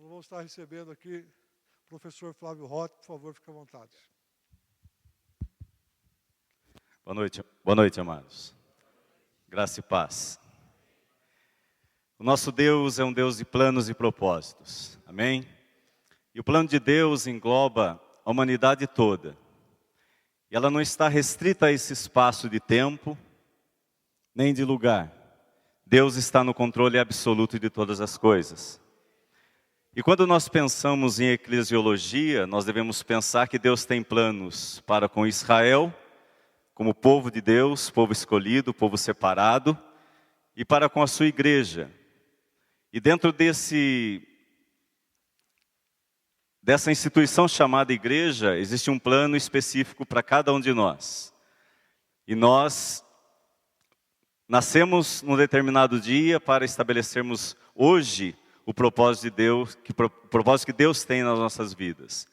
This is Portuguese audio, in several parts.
Nós vamos estar recebendo aqui o professor Flávio Roth, por favor, fique à vontade. Boa noite, amados. Graça e paz. O nosso Deus é um Deus de planos e propósitos, amém? E o plano de Deus engloba a humanidade toda. E ela não está restrita a esse espaço de tempo, nem de lugar. Deus está no controle absoluto de todas as coisas. E quando nós pensamos em eclesiologia, nós devemos pensar que Deus tem planos para com Israel, como povo de Deus, povo escolhido, povo separado, e para com a sua igreja. E dentro dessa instituição chamada igreja, existe um plano específico para cada um de nós. E nós nascemos num determinado dia para estabelecermos hoje o propósito de Deus, o propósito que Deus tem nas nossas vidas.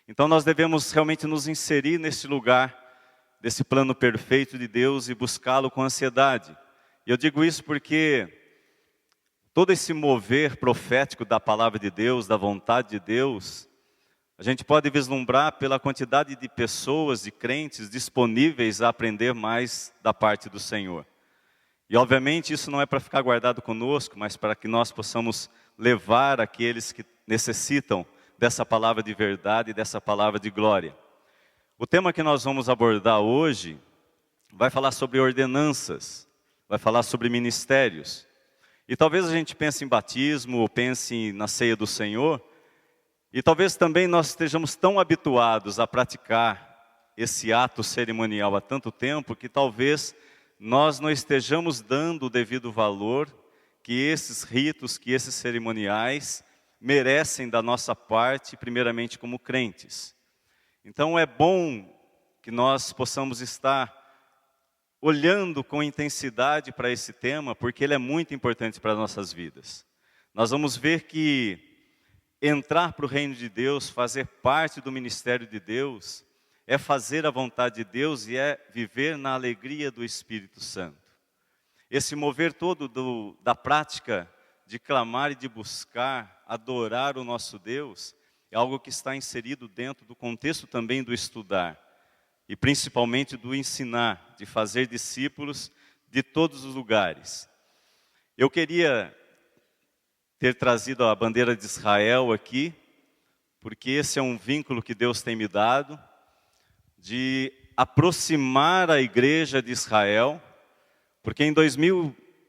Então nós devemos realmente nos inserir nesse lugar, desse plano perfeito de Deus e buscá-lo com ansiedade. E eu digo isso porque todo esse mover profético da palavra de Deus, da vontade de Deus, a gente pode vislumbrar pela quantidade de pessoas, de crentes disponíveis a aprender mais da parte do Senhor. E obviamente isso não é para ficar guardado conosco, mas para que nós possamos levar aqueles que necessitam dessa palavra de verdade, dessa palavra de glória. O tema que nós vamos abordar hoje vai falar sobre ordenanças, vai falar sobre ministérios. E talvez a gente pense em batismo, ou pense na ceia do Senhor, e talvez também nós estejamos tão habituados a praticar esse ato cerimonial há tanto tempo, que talvez nós não estejamos dando o devido valor que esses ritos, que esses cerimoniais merecem da nossa parte, primeiramente como crentes. Então é bom que nós possamos estar olhando com intensidade para esse tema, porque ele é muito importante para as nossas vidas. Nós vamos ver que entrar para o reino de Deus, fazer parte do ministério de Deus, é fazer a vontade de Deus e é viver na alegria do Espírito Santo. Esse mover todo da prática de clamar e de buscar, adorar o nosso Deus, é algo que está inserido dentro do contexto também do estudar. E principalmente do ensinar, de fazer discípulos de todos os lugares. Eu queria ter trazido a bandeira de Israel aqui, porque esse é um vínculo que Deus tem me dado, de aproximar a igreja de Israel, porque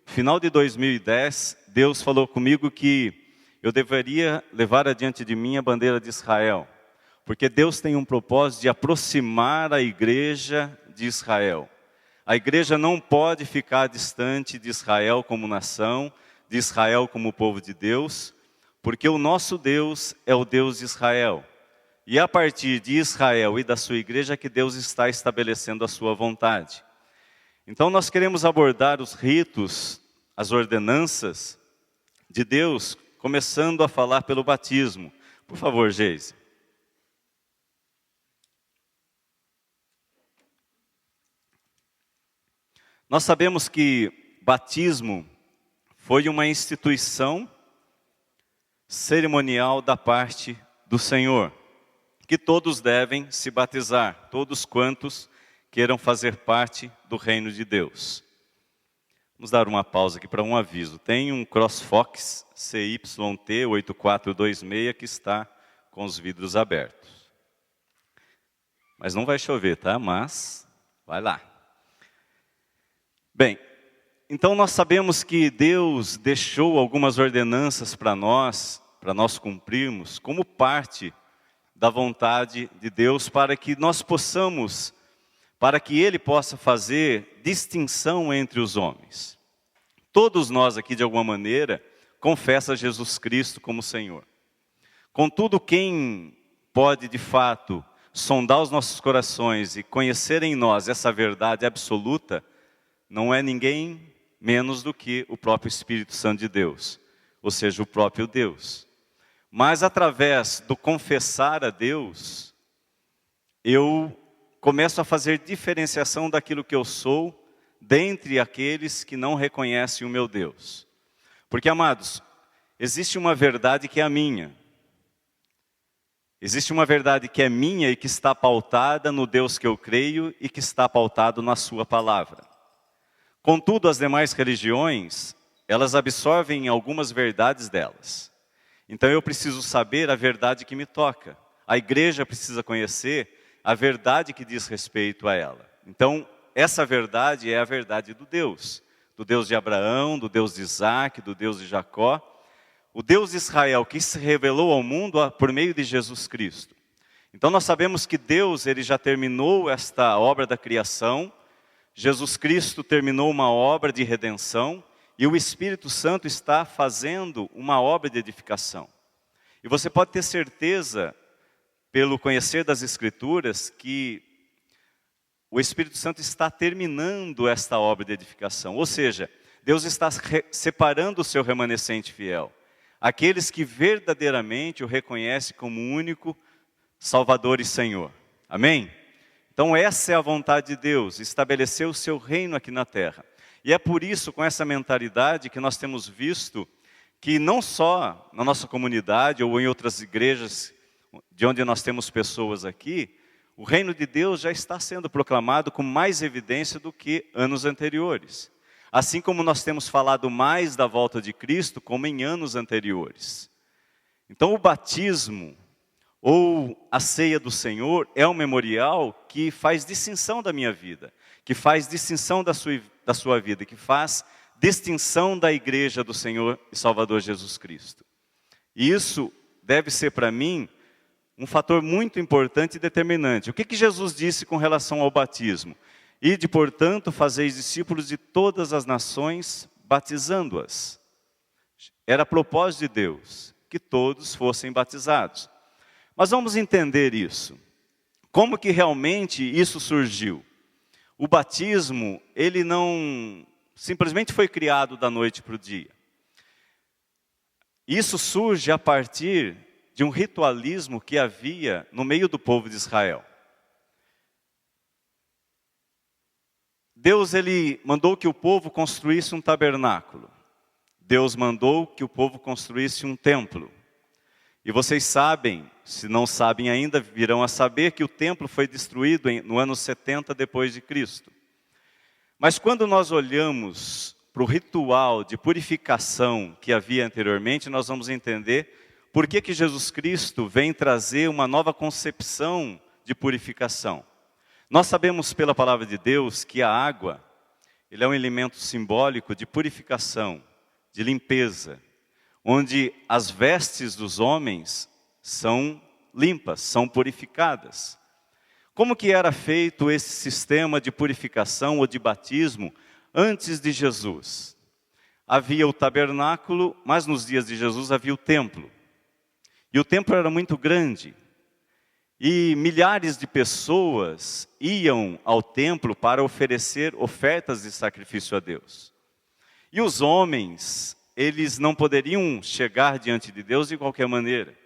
final de 2010, Deus falou comigo que eu deveria levar adiante de mim a bandeira de Israel, porque Deus tem um propósito de aproximar a igreja de Israel. A igreja não pode ficar distante de Israel como nação, de Israel como povo de Deus, porque o nosso Deus é o Deus de Israel. E a partir de Israel e da sua igreja que Deus está estabelecendo a sua vontade. Então nós queremos abordar os ritos, as ordenanças de Deus, começando a falar pelo batismo. Por favor, Geise. Nós sabemos que batismo foi uma instituição cerimonial da parte do Senhor, que todos devem se batizar, todos quantos queiram fazer parte do reino de Deus. Vamos dar uma pausa aqui para um aviso. Tem um CrossFox CYT 8426 que está com os vidros abertos. Mas não vai chover, tá? Mas vai lá. Bem, então nós sabemos que Deus deixou algumas ordenanças para nós cumprirmos, como parte da vontade de Deus, para que Ele possa fazer distinção entre os homens. Todos nós aqui, de alguma maneira, confessa Jesus Cristo como Senhor. Contudo, quem pode, de fato, sondar os nossos corações e conhecer em nós essa verdade absoluta, não é ninguém menos do que o próprio Espírito Santo de Deus, ou seja, o próprio Deus. Mas através do confessar a Deus, eu começo a fazer diferenciação daquilo que eu sou, dentre aqueles que não reconhecem o meu Deus. Porque, amados, existe uma verdade que é a minha, Existe uma verdade que é minha e que está pautada no Deus que eu creio e que está pautado na sua palavra. Contudo, as demais religiões, elas absorvem algumas verdades delas. Então eu preciso saber a verdade que me toca. A igreja precisa conhecer a verdade que diz respeito a ela. Então, essa verdade é a verdade do Deus de Abraão, do Deus de Isaac, do Deus de Jacó, o Deus de Israel que se revelou ao mundo por meio de Jesus Cristo. Então nós sabemos que Deus, ele já terminou esta obra da criação, Jesus Cristo terminou uma obra de redenção e o Espírito Santo está fazendo uma obra de edificação. E você pode ter certeza, pelo conhecer das Escrituras, que o Espírito Santo está terminando esta obra de edificação. Ou seja, Deus está separando o seu remanescente fiel. Aqueles que verdadeiramente o reconhecem como único Salvador e Senhor. Amém? Então essa é a vontade de Deus, estabelecer o seu reino aqui na terra. E é por isso, com essa mentalidade, que nós temos visto que não só na nossa comunidade ou em outras igrejas de onde nós temos pessoas aqui, o reino de Deus já está sendo proclamado com mais evidência do que anos anteriores. Assim como nós temos falado mais da volta de Cristo, como em anos anteriores. Então o batismo, ou a ceia do Senhor, é um memorial que faz distinção da minha vida, que faz distinção da sua vida, que faz distinção da igreja do Senhor e Salvador Jesus Cristo. E isso deve ser para mim um fator muito importante e determinante. O que Jesus disse com relação ao batismo? Ide, portanto, fazeis discípulos de todas as nações, batizando-as. Era propósito de Deus, que todos fossem batizados. Mas vamos entender isso. Como que realmente isso surgiu? O batismo, ele não simplesmente foi criado da noite para o dia. Isso surge a partir de um ritualismo que havia no meio do povo de Israel. Deus, ele mandou que o povo construísse um tabernáculo. Deus mandou que o povo construísse um templo. E vocês sabem, se não sabem ainda, virão a saber que o templo foi destruído no ano 70 depois de Cristo. Mas quando nós olhamos para o ritual de purificação que havia anteriormente, nós vamos entender por que Jesus Cristo vem trazer uma nova concepção de purificação. Nós sabemos pela palavra de Deus que a água, ele é um elemento simbólico de purificação, de limpeza, onde as vestes dos homens são limpas, são purificadas. Como que era feito esse sistema de purificação ou de batismo antes de Jesus? Havia o tabernáculo, mas nos dias de Jesus havia o templo. E o templo era muito grande. E milhares de pessoas iam ao templo para oferecer ofertas de sacrifício a Deus. E os homens, eles não poderiam chegar diante de Deus de qualquer maneira.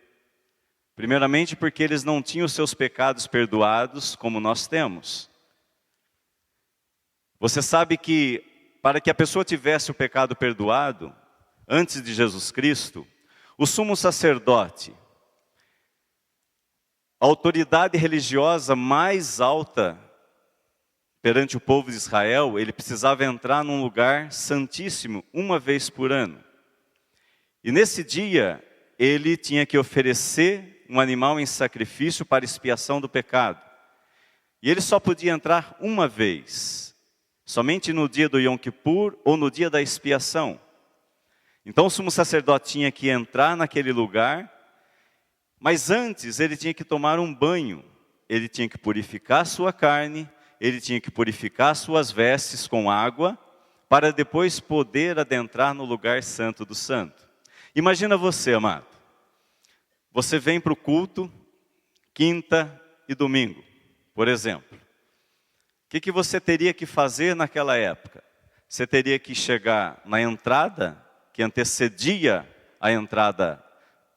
Primeiramente porque eles não tinham seus pecados perdoados como nós temos. Você sabe que para que a pessoa tivesse o pecado perdoado, antes de Jesus Cristo, o sumo sacerdote, a autoridade religiosa mais alta perante o povo de Israel, ele precisava entrar num lugar santíssimo uma vez por ano. E nesse dia, ele tinha que oferecer um animal em sacrifício para expiação do pecado. E ele só podia entrar uma vez, somente no dia do Yom Kippur ou no dia da expiação. Então o sumo sacerdote tinha que entrar naquele lugar, mas antes ele tinha que tomar um banho. Ele tinha que purificar sua carne, ele tinha que purificar suas vestes com água, para depois poder adentrar no lugar santo do santo. Imagina você, amado. Você vem para o culto, quinta e domingo, por exemplo. O que você teria que fazer naquela época? Você teria que chegar na entrada, que antecedia a entrada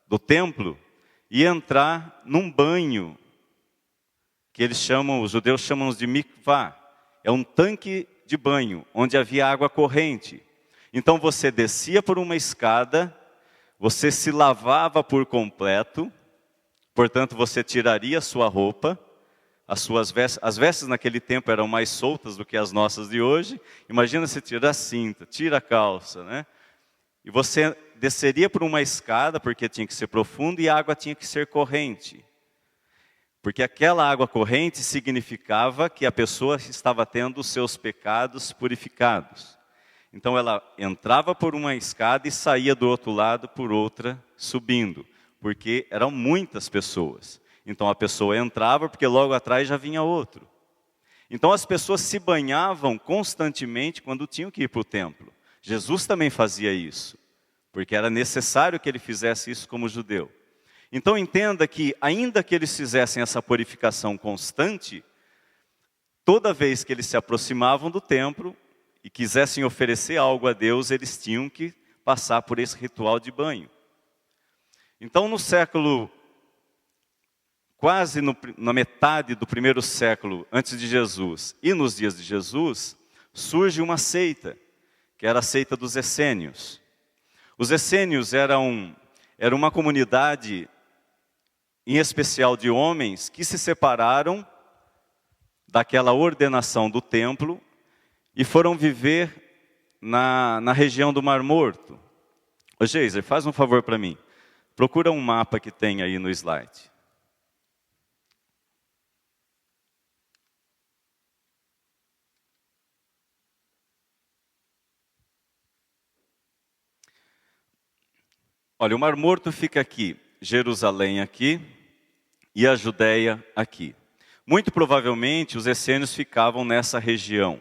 do templo, e entrar num banho, que os judeus chamam de mikvah. É um tanque de banho, onde havia água corrente. Então você descia por uma escada, você se lavava por completo, portanto você tiraria a sua roupa, as vestes naquele tempo eram mais soltas do que as nossas de hoje. Imagina você tira a cinta, tira a calça, né? E você desceria por uma escada, porque tinha que ser profundo, e a água tinha que ser corrente. Porque aquela água corrente significava que a pessoa estava tendo os seus pecados purificados. Então ela entrava por uma escada e saía do outro lado por outra, subindo. Porque eram muitas pessoas. Então a pessoa entrava, porque logo atrás já vinha outro. Então as pessoas se banhavam constantemente quando tinham que ir para o templo. Jesus também fazia isso, porque era necessário que ele fizesse isso como judeu. Então entenda que, ainda que eles fizessem essa purificação constante, toda vez que eles se aproximavam do templo e quisessem oferecer algo a Deus, eles tinham que passar por esse ritual de banho. Então no século, quase na metade do primeiro século antes de Jesus e nos dias de Jesus, surge uma seita, que era a seita dos essênios. Os essênios era uma comunidade, em especial de homens, que se separaram daquela ordenação do templo e foram viver na região do Mar Morto. Ô Geiser, faz um favor para mim. Procura um mapa que tem aí no slide. Olha, o Mar Morto fica aqui, Jerusalém aqui e a Judéia aqui. Muito provavelmente os essênios ficavam nessa região.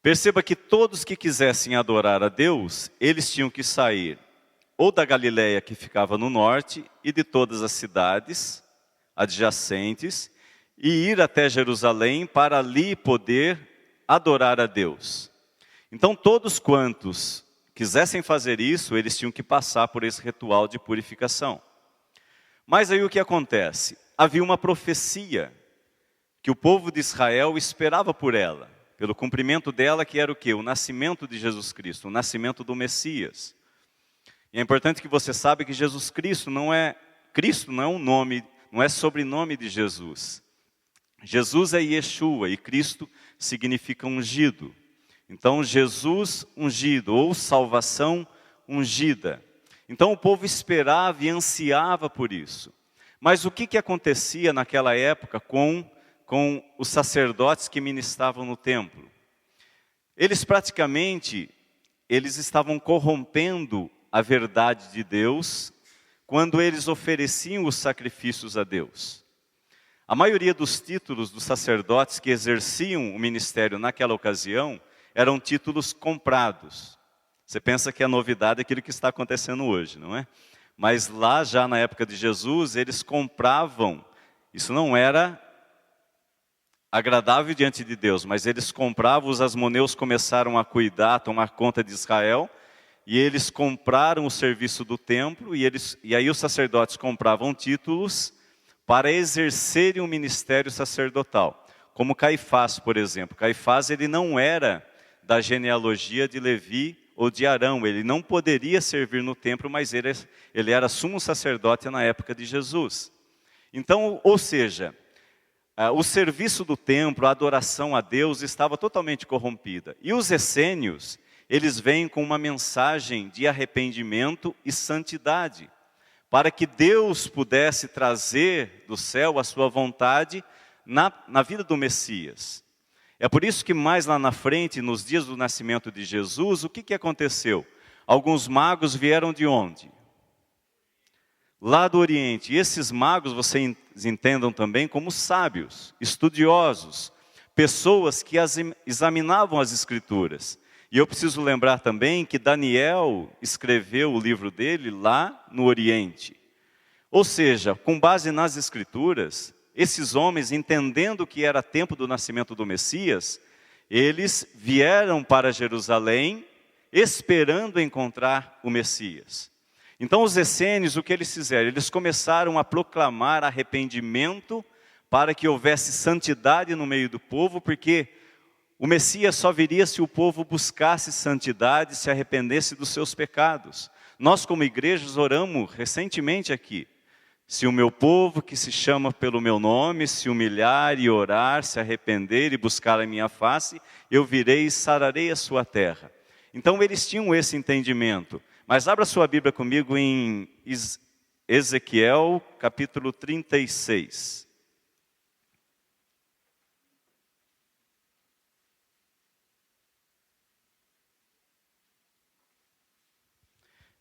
Perceba que todos que quisessem adorar a Deus, eles tinham que sair ou da Galileia, que ficava no norte, e de todas as cidades adjacentes, e ir até Jerusalém para ali poder adorar a Deus. Então todos quantos quisessem fazer isso, eles tinham que passar por esse ritual de purificação. Mas aí o que acontece? Havia uma profecia que o povo de Israel esperava por ela, pelo cumprimento dela, que era o quê? O nascimento de Jesus Cristo, o nascimento do Messias. E é importante que você saiba que Jesus Cristo não é um nome, não é sobrenome de Jesus. Jesus é Yeshua e Cristo significa ungido. Então Jesus ungido ou salvação ungida. Então o povo esperava e ansiava por isso. Mas o que acontecia naquela época com os sacerdotes que ministravam no templo? Eles estavam corrompendo a verdade de Deus quando eles ofereciam os sacrifícios a Deus. A maioria dos títulos dos sacerdotes que exerciam o ministério naquela ocasião eram títulos comprados. Você pensa que a novidade é aquilo que está acontecendo hoje, não é? Mas lá já na época de Jesus, eles compravam. Isso não era agradável diante de Deus, mas eles compravam, os asmoneus começaram a cuidar, a tomar conta de Israel, e eles compraram o serviço do templo, e aí os sacerdotes compravam títulos para exercerem o ministério sacerdotal. Como Caifás, por exemplo. Caifás, ele não era da genealogia de Levi ou de Arão, ele não poderia servir no templo, mas ele era sumo sacerdote na época de Jesus. Então, ou seja, o serviço do templo, a adoração a Deus estava totalmente corrompida. E os essênios, eles vêm com uma mensagem de arrependimento e santidade, para que Deus pudesse trazer do céu a sua vontade na vida do Messias. É por isso que mais lá na frente, nos dias do nascimento de Jesus, o que aconteceu? Alguns magos vieram de onde? Lá do Oriente. E esses magos, vocês entendam também como sábios, estudiosos, pessoas que examinavam as Escrituras. E eu preciso lembrar também que Daniel escreveu o livro dele lá no Oriente. Ou seja, com base nas Escrituras, esses homens, entendendo que era tempo do nascimento do Messias, eles vieram para Jerusalém esperando encontrar o Messias. Então os essênios, o que eles fizeram? Eles começaram a proclamar arrependimento para que houvesse santidade no meio do povo, porque o Messias só viria se o povo buscasse santidade, se arrependesse dos seus pecados. Nós como igrejas oramos recentemente aqui, Se o meu povo, que se chama pelo meu nome, se humilhar e orar, se arrepender e buscar a minha face, eu virei e sararei a sua terra. Então eles tinham esse entendimento. Mas abra sua Bíblia comigo em Ezequiel, capítulo 36.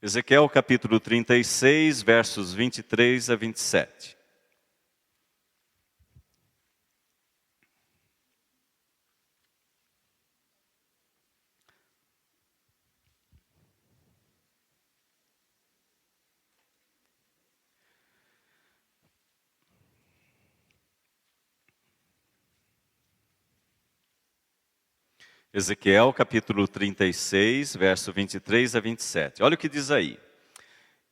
Ezequiel capítulo 36, versos 23 a 27. Ezequiel capítulo 36, verso 23 a 27. Olha o que diz aí.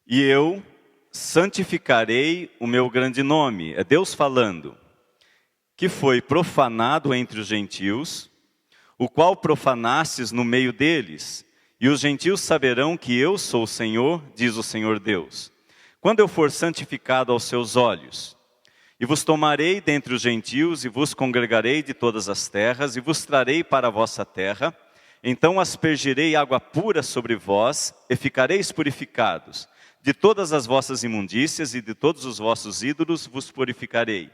E eu santificarei o meu grande nome, é Deus falando, que foi profanado entre os gentios, o qual profanastes no meio deles, e os gentios saberão que eu sou o Senhor, diz o Senhor Deus, quando eu for santificado aos seus olhos. E vos tomarei dentre os gentios, e vos congregarei de todas as terras, e vos trarei para a vossa terra. Então aspergirei água pura sobre vós, e ficareis purificados. De todas as vossas imundícias e de todos os vossos ídolos vos purificarei.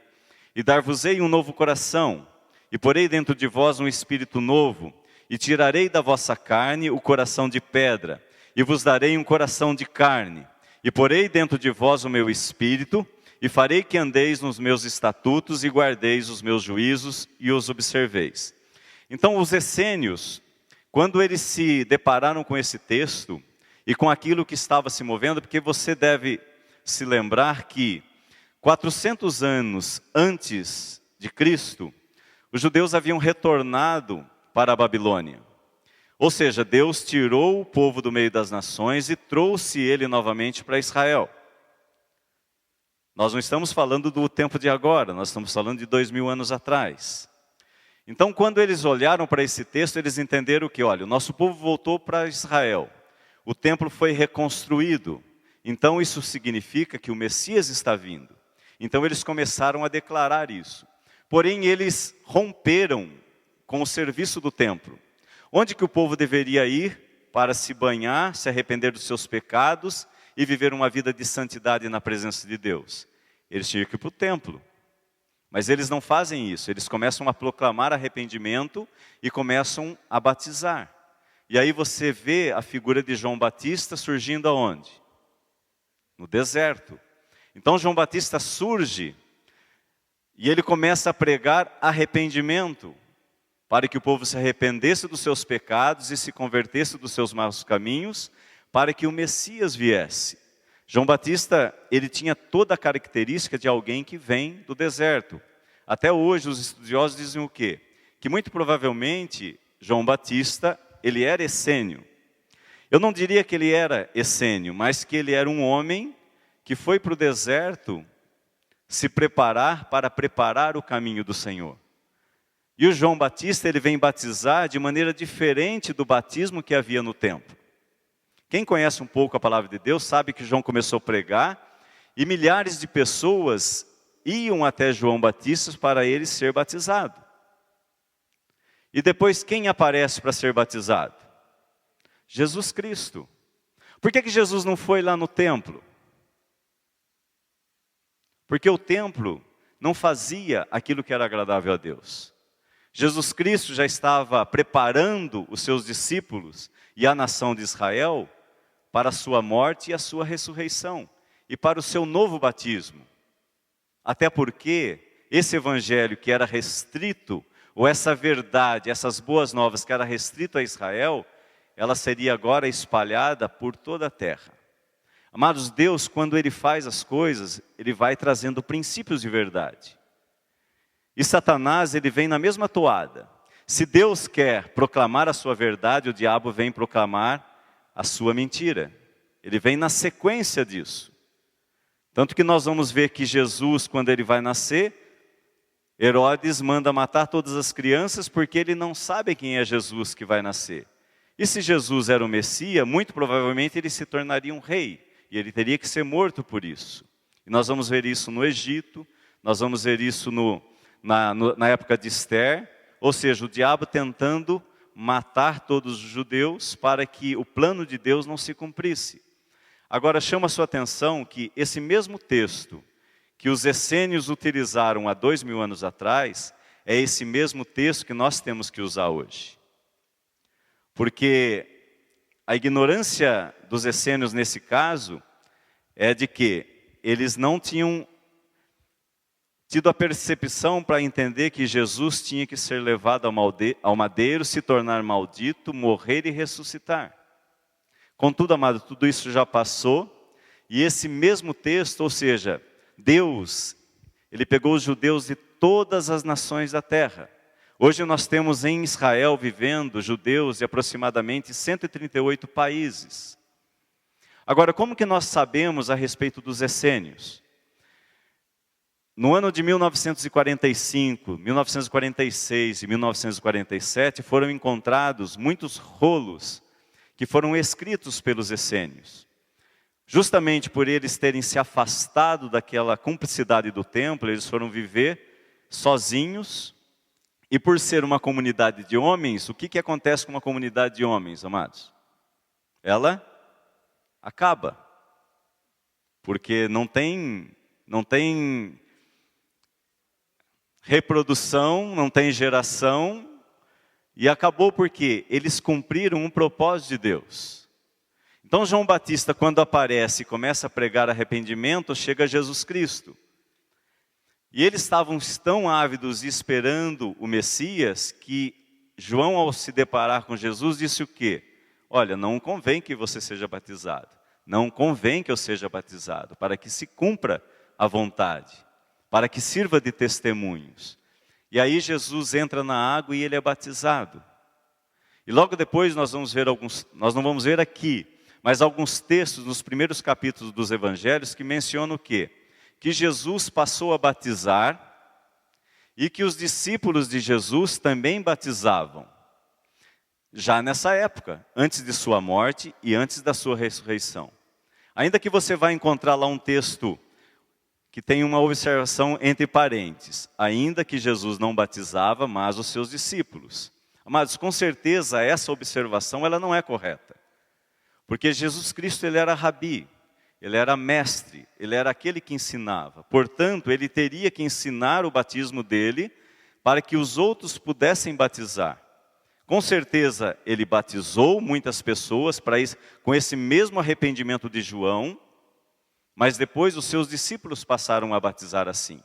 E dar-vos-ei um novo coração, e porei dentro de vós um espírito novo, e tirarei da vossa carne o coração de pedra, e vos darei um coração de carne. E porei dentro de vós o meu espírito, e farei que andeis nos meus estatutos e guardeis os meus juízos e os observeis. Então os essênios, quando eles se depararam com esse texto e com aquilo que estava se movendo, porque você deve se lembrar que 400 anos antes de Cristo, os judeus haviam retornado para a Babilônia. Ou seja, Deus tirou o povo do meio das nações e trouxe ele novamente para Israel. Nós não estamos falando do tempo de agora, nós estamos falando de 2000 anos atrás. Então, quando eles olharam para esse texto, eles entenderam que, olha, o nosso povo voltou para Israel. O templo foi reconstruído. Então, isso significa que o Messias está vindo. Então, eles começaram a declarar isso. Porém, eles romperam com o serviço do templo. Onde que o povo deveria ir para se banhar, se arrepender dos seus pecados e viver uma vida de santidade na presença de Deus? Eles tinham que ir para o templo. Mas eles não fazem isso. Eles começam a proclamar arrependimento e começam a batizar. E aí você vê a figura de João Batista surgindo aonde? No deserto. Então João Batista surge e ele começa a pregar arrependimento, para que o povo se arrependesse dos seus pecados e se convertesse dos seus maus caminhos, para que o Messias viesse. João Batista, ele tinha toda a característica de alguém que vem do deserto. Até hoje os estudiosos dizem o quê? Que muito provavelmente João Batista, ele era essênio. Eu não diria que ele era essênio, mas que ele era um homem que foi para o deserto se preparar para preparar o caminho do Senhor. E o João Batista, ele vem batizar de maneira diferente do batismo que havia no templo. Quem conhece um pouco a palavra de Deus sabe que João começou a pregar e milhares de pessoas iam até João Batista para ele ser batizado. E depois quem aparece para ser batizado? Jesus Cristo. Por que Jesus não foi lá no templo? Porque o templo não fazia aquilo que era agradável a Deus. Jesus Cristo já estava preparando os seus discípulos e a nação de Israel para a sua morte e a sua ressurreição, e para o seu novo batismo. Até porque esse evangelho que era restrito, ou essa verdade, essas boas novas que era restrito a Israel, ela seria agora espalhada por toda a terra. Amados, Deus, quando Ele faz as coisas, Ele vai trazendo princípios de verdade. E Satanás, ele vem na mesma toada. Se Deus quer proclamar a sua verdade, o diabo vem proclamar a sua mentira. Ele vem na sequência disso. Tanto que nós vamos ver que Jesus, quando ele vai nascer, Herodes manda matar todas as crianças porque ele não sabe quem é Jesus que vai nascer. E se Jesus era o Messias, muito provavelmente ele se tornaria um rei. E ele teria que ser morto por isso. E nós vamos ver isso no Egito, nós vamos ver isso na época de Esther, ou seja, o diabo tentando matar todos os judeus para que o plano de Deus não se cumprisse. Agora chama a sua atenção que esse mesmo texto que os essênios utilizaram há 2000 anos atrás, é esse mesmo texto que nós temos que usar hoje. Porque a ignorância dos essênios nesse caso é de que eles não tinham tido a percepção para entender que Jesus tinha que ser levado ao madeiro, se tornar maldito, morrer e ressuscitar. Contudo, amado, tudo isso já passou, e esse mesmo texto, ou seja, Deus, Ele pegou os judeus de todas as nações da terra. Hoje nós temos em Israel vivendo judeus de aproximadamente 138 países. Agora, como que nós sabemos a respeito dos essênios? No ano de 1945, 1946 e 1947 foram encontrados muitos rolos que foram escritos pelos essênios. Justamente por eles terem se afastado daquela cumplicidade do templo, eles foram viver sozinhos. E por ser uma comunidade de homens, o que acontece com uma comunidade de homens, amados? Ela acaba. Porque não tem reprodução, não tem geração. E acabou porque eles cumpriram um propósito de Deus. Então João Batista, quando aparece e começa a pregar arrependimento, chega a Jesus Cristo. E eles estavam tão ávidos esperando o Messias, que João, ao se deparar com Jesus, disse o quê? Olha, não convém que você seja batizado. Não convém que eu seja batizado, para que se cumpra a vontade, para que sirva de testemunhos. E aí Jesus entra na água e ele é batizado. E logo depois nós vamos ver nós não vamos ver aqui, mas alguns textos nos primeiros capítulos dos evangelhos que mencionam o quê? Que Jesus passou a batizar e que os discípulos de Jesus também batizavam. Já nessa época, antes de sua morte e antes da sua ressurreição. Ainda que você vai encontrar lá um texto que tem uma observação entre parênteses. Ainda que Jesus não batizava, mas os seus discípulos. Amados, com certeza essa observação ela não é correta. Porque Jesus Cristo ele era rabi, ele era mestre, ele era aquele que ensinava. Portanto, ele teria que ensinar o batismo dele para que os outros pudessem batizar. Com certeza ele batizou muitas pessoas com esse mesmo arrependimento de João, mas depois os seus discípulos passaram a batizar assim.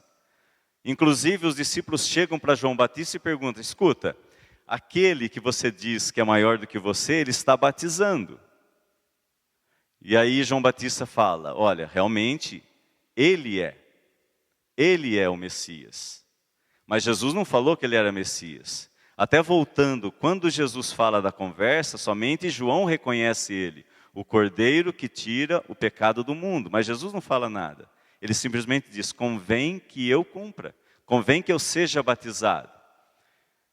Inclusive os discípulos chegam para João Batista e perguntam, escuta, aquele que você diz que é maior do que você, ele está batizando. E aí João Batista fala, olha, realmente, ele é o Messias. Mas Jesus não falou que ele era Messias. Até voltando, quando Jesus fala da conversa, somente João reconhece ele, o Cordeiro que tira o pecado do mundo. Mas Jesus não fala nada. Ele simplesmente diz, convém que eu cumpra, convém que eu seja batizado.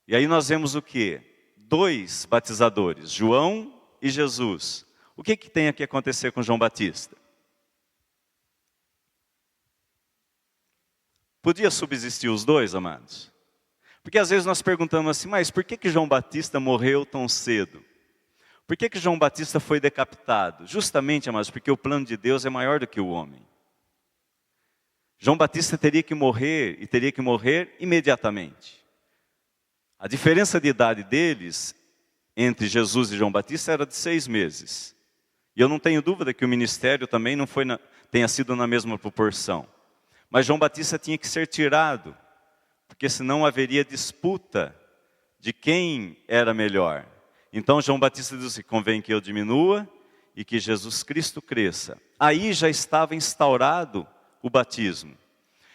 E aí nós vemos o quê? 2 batizadores, João e Jesus. O que tem que acontecer com João Batista? Podia subsistir os 2, amados? Porque às vezes nós perguntamos assim, mas por que João Batista morreu tão cedo? Por que João Batista foi decapitado? Justamente, amados, porque o plano de Deus é maior do que o homem. João Batista teria que morrer, e teria que morrer imediatamente. A diferença de idade deles, entre Jesus e João Batista, era de 6 meses. E eu não tenho dúvida que o ministério também não tenha sido na mesma proporção. Mas João Batista tinha que ser tirado, porque senão haveria disputa de quem era melhor. Então João Batista disse, convém que eu diminua e que Jesus Cristo cresça. Aí já estava instaurado o batismo.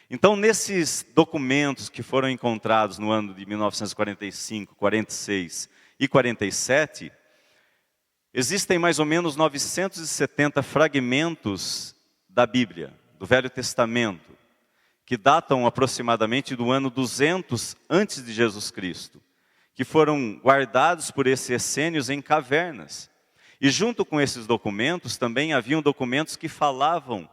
Então nesses documentos que foram encontrados no ano de 1945, 46 e 47, existem mais ou menos 970 fragmentos da Bíblia, do Velho Testamento, que datam aproximadamente do ano 200 antes de Jesus Cristo, que foram guardados por esses essênios em cavernas. E junto com esses documentos também haviam documentos que falavam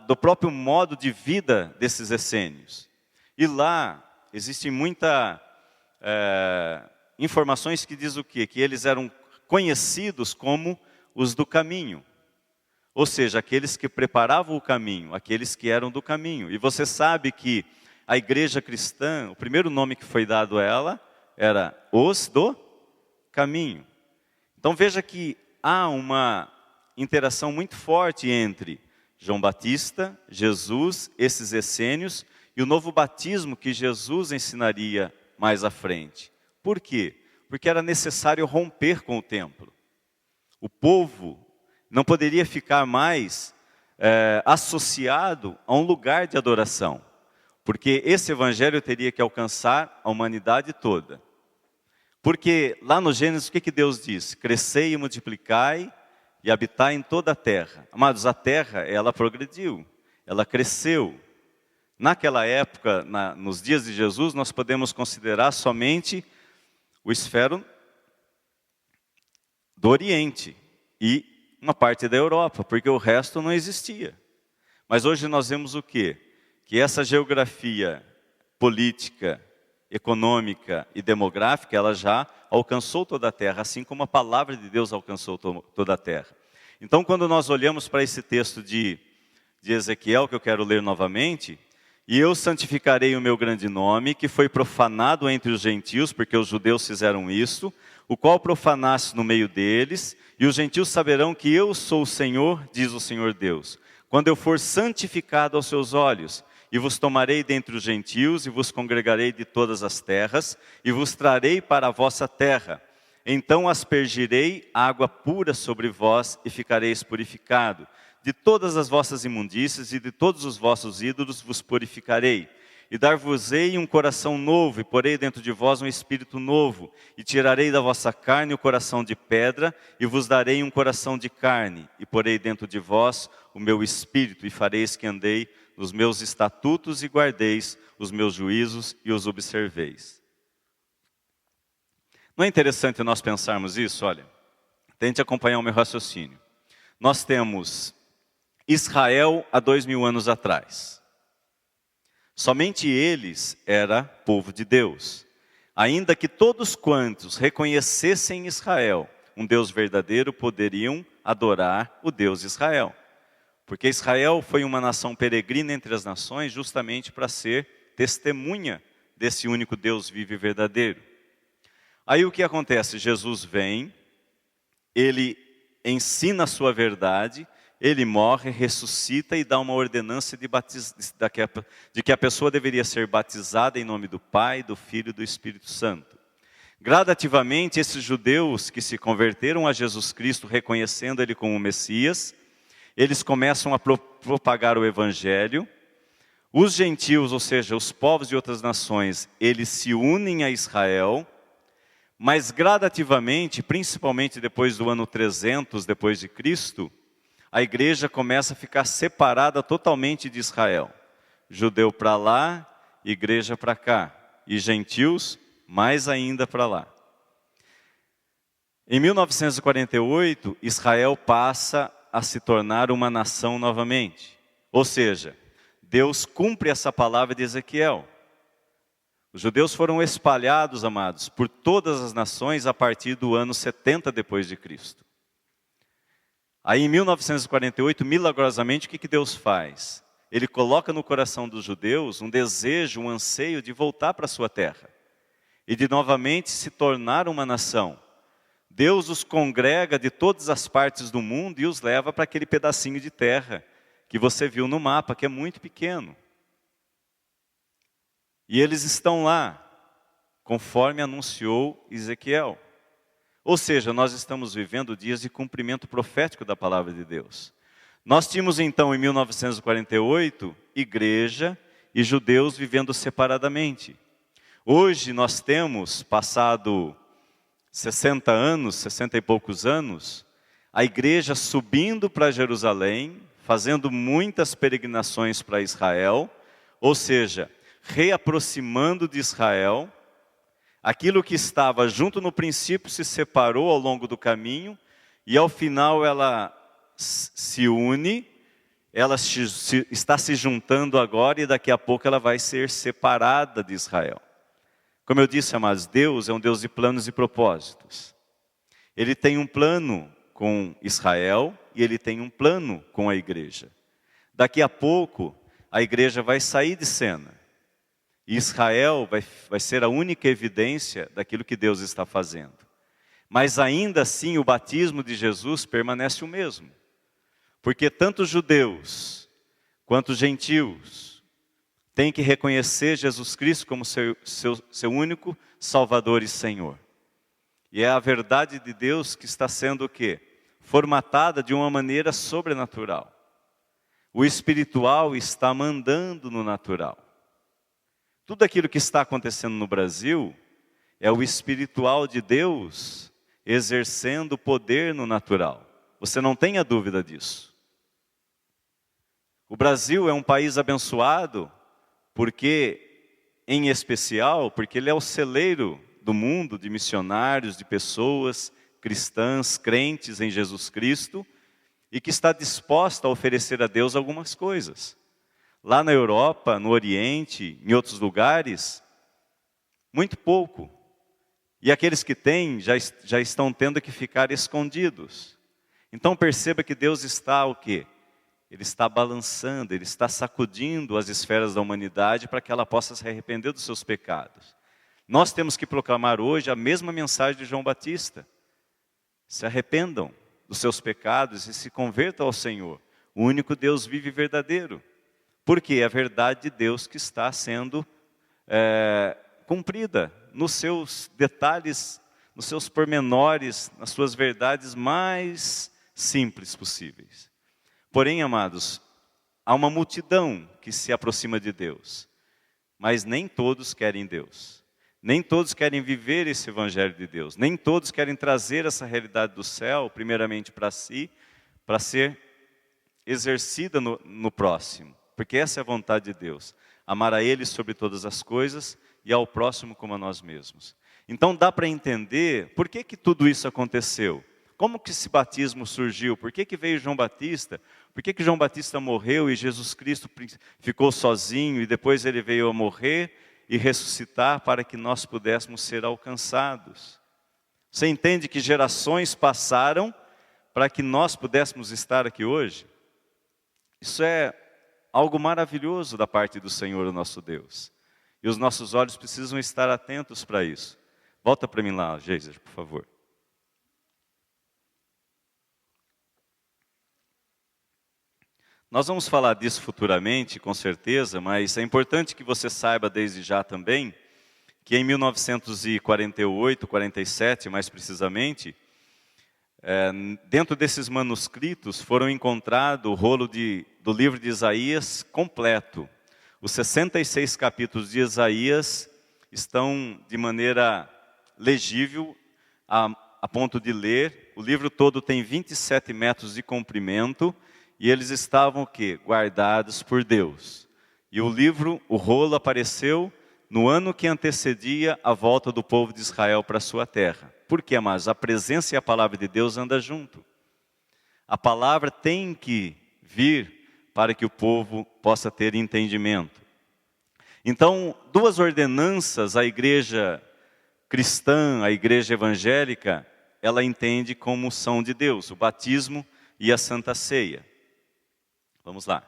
do próprio modo de vida desses essênios. E lá existem muitas informações que diz o quê? Que eles eram conhecidos como os do caminho. Ou seja, aqueles que preparavam o caminho, aqueles que eram do caminho. E você sabe que a igreja cristã, o primeiro nome que foi dado a ela era os do caminho. Então veja que há uma interação muito forte entre João Batista, Jesus, esses essênios e o novo batismo que Jesus ensinaria mais à frente. Por quê? Porque era necessário romper com o templo. O povo não poderia ficar mais associado a um lugar de adoração, porque esse evangelho teria que alcançar a humanidade toda. Porque lá no Gênesis, o que Deus diz? Crescei e multiplicai e habitai em toda a terra. Amados, a terra, ela progrediu, ela cresceu. Naquela época, nos dias de Jesus, nós podemos considerar somente o esfero do Oriente e uma parte da Europa, porque o resto não existia. Mas hoje nós vemos o quê? Que essa geografia política, econômica e demográfica, ela já alcançou toda a terra, assim como a palavra de Deus alcançou toda a terra. Então, quando nós olhamos para esse texto de Ezequiel, que eu quero ler novamente, e eu santificarei o meu grande nome, que foi profanado entre os gentios, porque os judeus fizeram isso, o qual profanaste no meio deles, e os gentios saberão que eu sou o Senhor, diz o Senhor Deus, quando eu for santificado aos seus olhos, e vos tomarei dentre os gentios, e vos congregarei de todas as terras, e vos trarei para a vossa terra. Então aspergirei água pura sobre vós, e ficareis purificado. De todas as vossas imundícias e de todos os vossos ídolos vos purificarei. E dar-vos-ei um coração novo, e porei dentro de vós um espírito novo. E tirarei da vossa carne o coração de pedra, e vos darei um coração de carne. E porei dentro de vós o meu espírito, e fareis que andei nos meus estatutos e guardeis os meus juízos e os observeis. Não é interessante nós pensarmos isso? Olha, tente acompanhar o meu raciocínio. Nós temos Israel há 2000 anos atrás. Somente eles era povo de Deus. Ainda que todos quantos reconhecessem Israel, um Deus verdadeiro, poderiam adorar o Deus Israel. Porque Israel foi uma nação peregrina entre as nações justamente para ser testemunha desse único Deus vivo e verdadeiro. Aí o que acontece? Jesus vem, ele ensina a sua verdade, ele morre, ressuscita e dá uma ordenança de que a pessoa deveria ser batizada em nome do Pai, do Filho e do Espírito Santo. Gradativamente, esses judeus que se converteram a Jesus Cristo, reconhecendo ele como Messias, eles começam a propagar o Evangelho. Os gentios, ou seja, os povos de outras nações, eles se unem a Israel, mas gradativamente, principalmente depois do ano 300 depois de Cristo, a igreja começa a ficar separada totalmente de Israel. Judeu para lá, igreja para cá, e gentios mais ainda para lá. Em 1948, Israel passa a se tornar uma nação novamente. Ou seja, Deus cumpre essa palavra de Ezequiel. Os judeus foram espalhados, amados, por todas as nações a partir do ano 70 depois de Cristo. Aí em 1948, milagrosamente, o que Deus faz? Ele coloca no coração dos judeus um desejo, um anseio de voltar para a sua terra. E de novamente se tornar uma nação. Deus os congrega de todas as partes do mundo e os leva para aquele pedacinho de terra que você viu no mapa, que é muito pequeno. E eles estão lá, conforme anunciou Ezequiel. Ou seja, nós estamos vivendo dias de cumprimento profético da palavra de Deus. Nós tínhamos então, em 1948, igreja e judeus vivendo separadamente. Hoje nós temos, passado 60 anos, 60 e poucos anos, a igreja subindo para Jerusalém, fazendo muitas peregrinações para Israel, ou seja, reaproximando de Israel. Aquilo que estava junto no princípio se separou ao longo do caminho, e ao final ela se une ela está se juntando agora e daqui a pouco ela vai ser separada de Israel. Como eu disse, amados, Deus é um Deus de planos e propósitos. Ele tem um plano com Israel e Ele tem um plano com a igreja. Daqui a pouco, a igreja vai sair de cena. E Israel vai ser a única evidência daquilo que Deus está fazendo. Mas ainda assim, o batismo de Jesus permanece o mesmo. Porque tanto judeus quanto gentios têm que reconhecer Jesus Cristo como seu único Salvador e Senhor. E é a verdade de Deus que está sendo o quê? Formatada de uma maneira sobrenatural. O espiritual está mandando no natural. Tudo aquilo que está acontecendo no Brasil é o espiritual de Deus exercendo poder no natural. Você não tenha dúvida disso. O Brasil é um país abençoado em especial, porque ele é o celeiro do mundo de missionários, de pessoas cristãs, crentes em Jesus Cristo, e que está disposta a oferecer a Deus algumas coisas. Lá na Europa, no Oriente, em outros lugares, muito pouco. E aqueles que têm já estão tendo que ficar escondidos. Então perceba que Deus está o quê? Ele está balançando, Ele está sacudindo as esferas da humanidade para que ela possa se arrepender dos seus pecados. Nós temos que proclamar hoje a mesma mensagem de João Batista. Se arrependam dos seus pecados e se convertam ao Senhor, o único Deus vivo e verdadeiro. Porque é a verdade de Deus que está sendo cumprida nos seus detalhes, nos seus pormenores, nas suas verdades mais simples possíveis. Porém, amados, há uma multidão que se aproxima de Deus, mas nem todos querem Deus. Nem todos querem viver esse evangelho de Deus. Nem todos querem trazer essa realidade do céu, primeiramente para si, para ser exercida no próximo. Porque essa é a vontade de Deus. Amar a Ele sobre todas as coisas e ao próximo como a nós mesmos. Então dá para entender por que tudo isso aconteceu. Como que esse batismo surgiu? Por que veio João Batista? Por que João Batista morreu e Jesus Cristo ficou sozinho e depois ele veio a morrer e ressuscitar para que nós pudéssemos ser alcançados? Você entende que gerações passaram para que nós pudéssemos estar aqui hoje? Isso é algo maravilhoso da parte do Senhor, o nosso Deus. E os nossos olhos precisam estar atentos para isso. Volta para mim lá, Geiser, por favor. Nós vamos falar disso futuramente, com certeza, mas é importante que você saiba desde já também que em 1948, 47 mais precisamente, dentro desses manuscritos foram encontrados o rolo do livro de Isaías completo. Os 66 capítulos de Isaías estão de maneira legível, a ponto de ler. O livro todo tem 27 metros de comprimento e eles estavam o quê? Guardados por Deus. E o rolo apareceu no ano que antecedia a volta do povo de Israel para a sua terra. Por quê, amados? A presença e a palavra de Deus andam junto. A palavra tem que vir para que o povo possa ter entendimento. Então, duas ordenanças a igreja cristã, a igreja evangélica, ela entende como são de Deus, o batismo e a Santa Ceia. Vamos lá.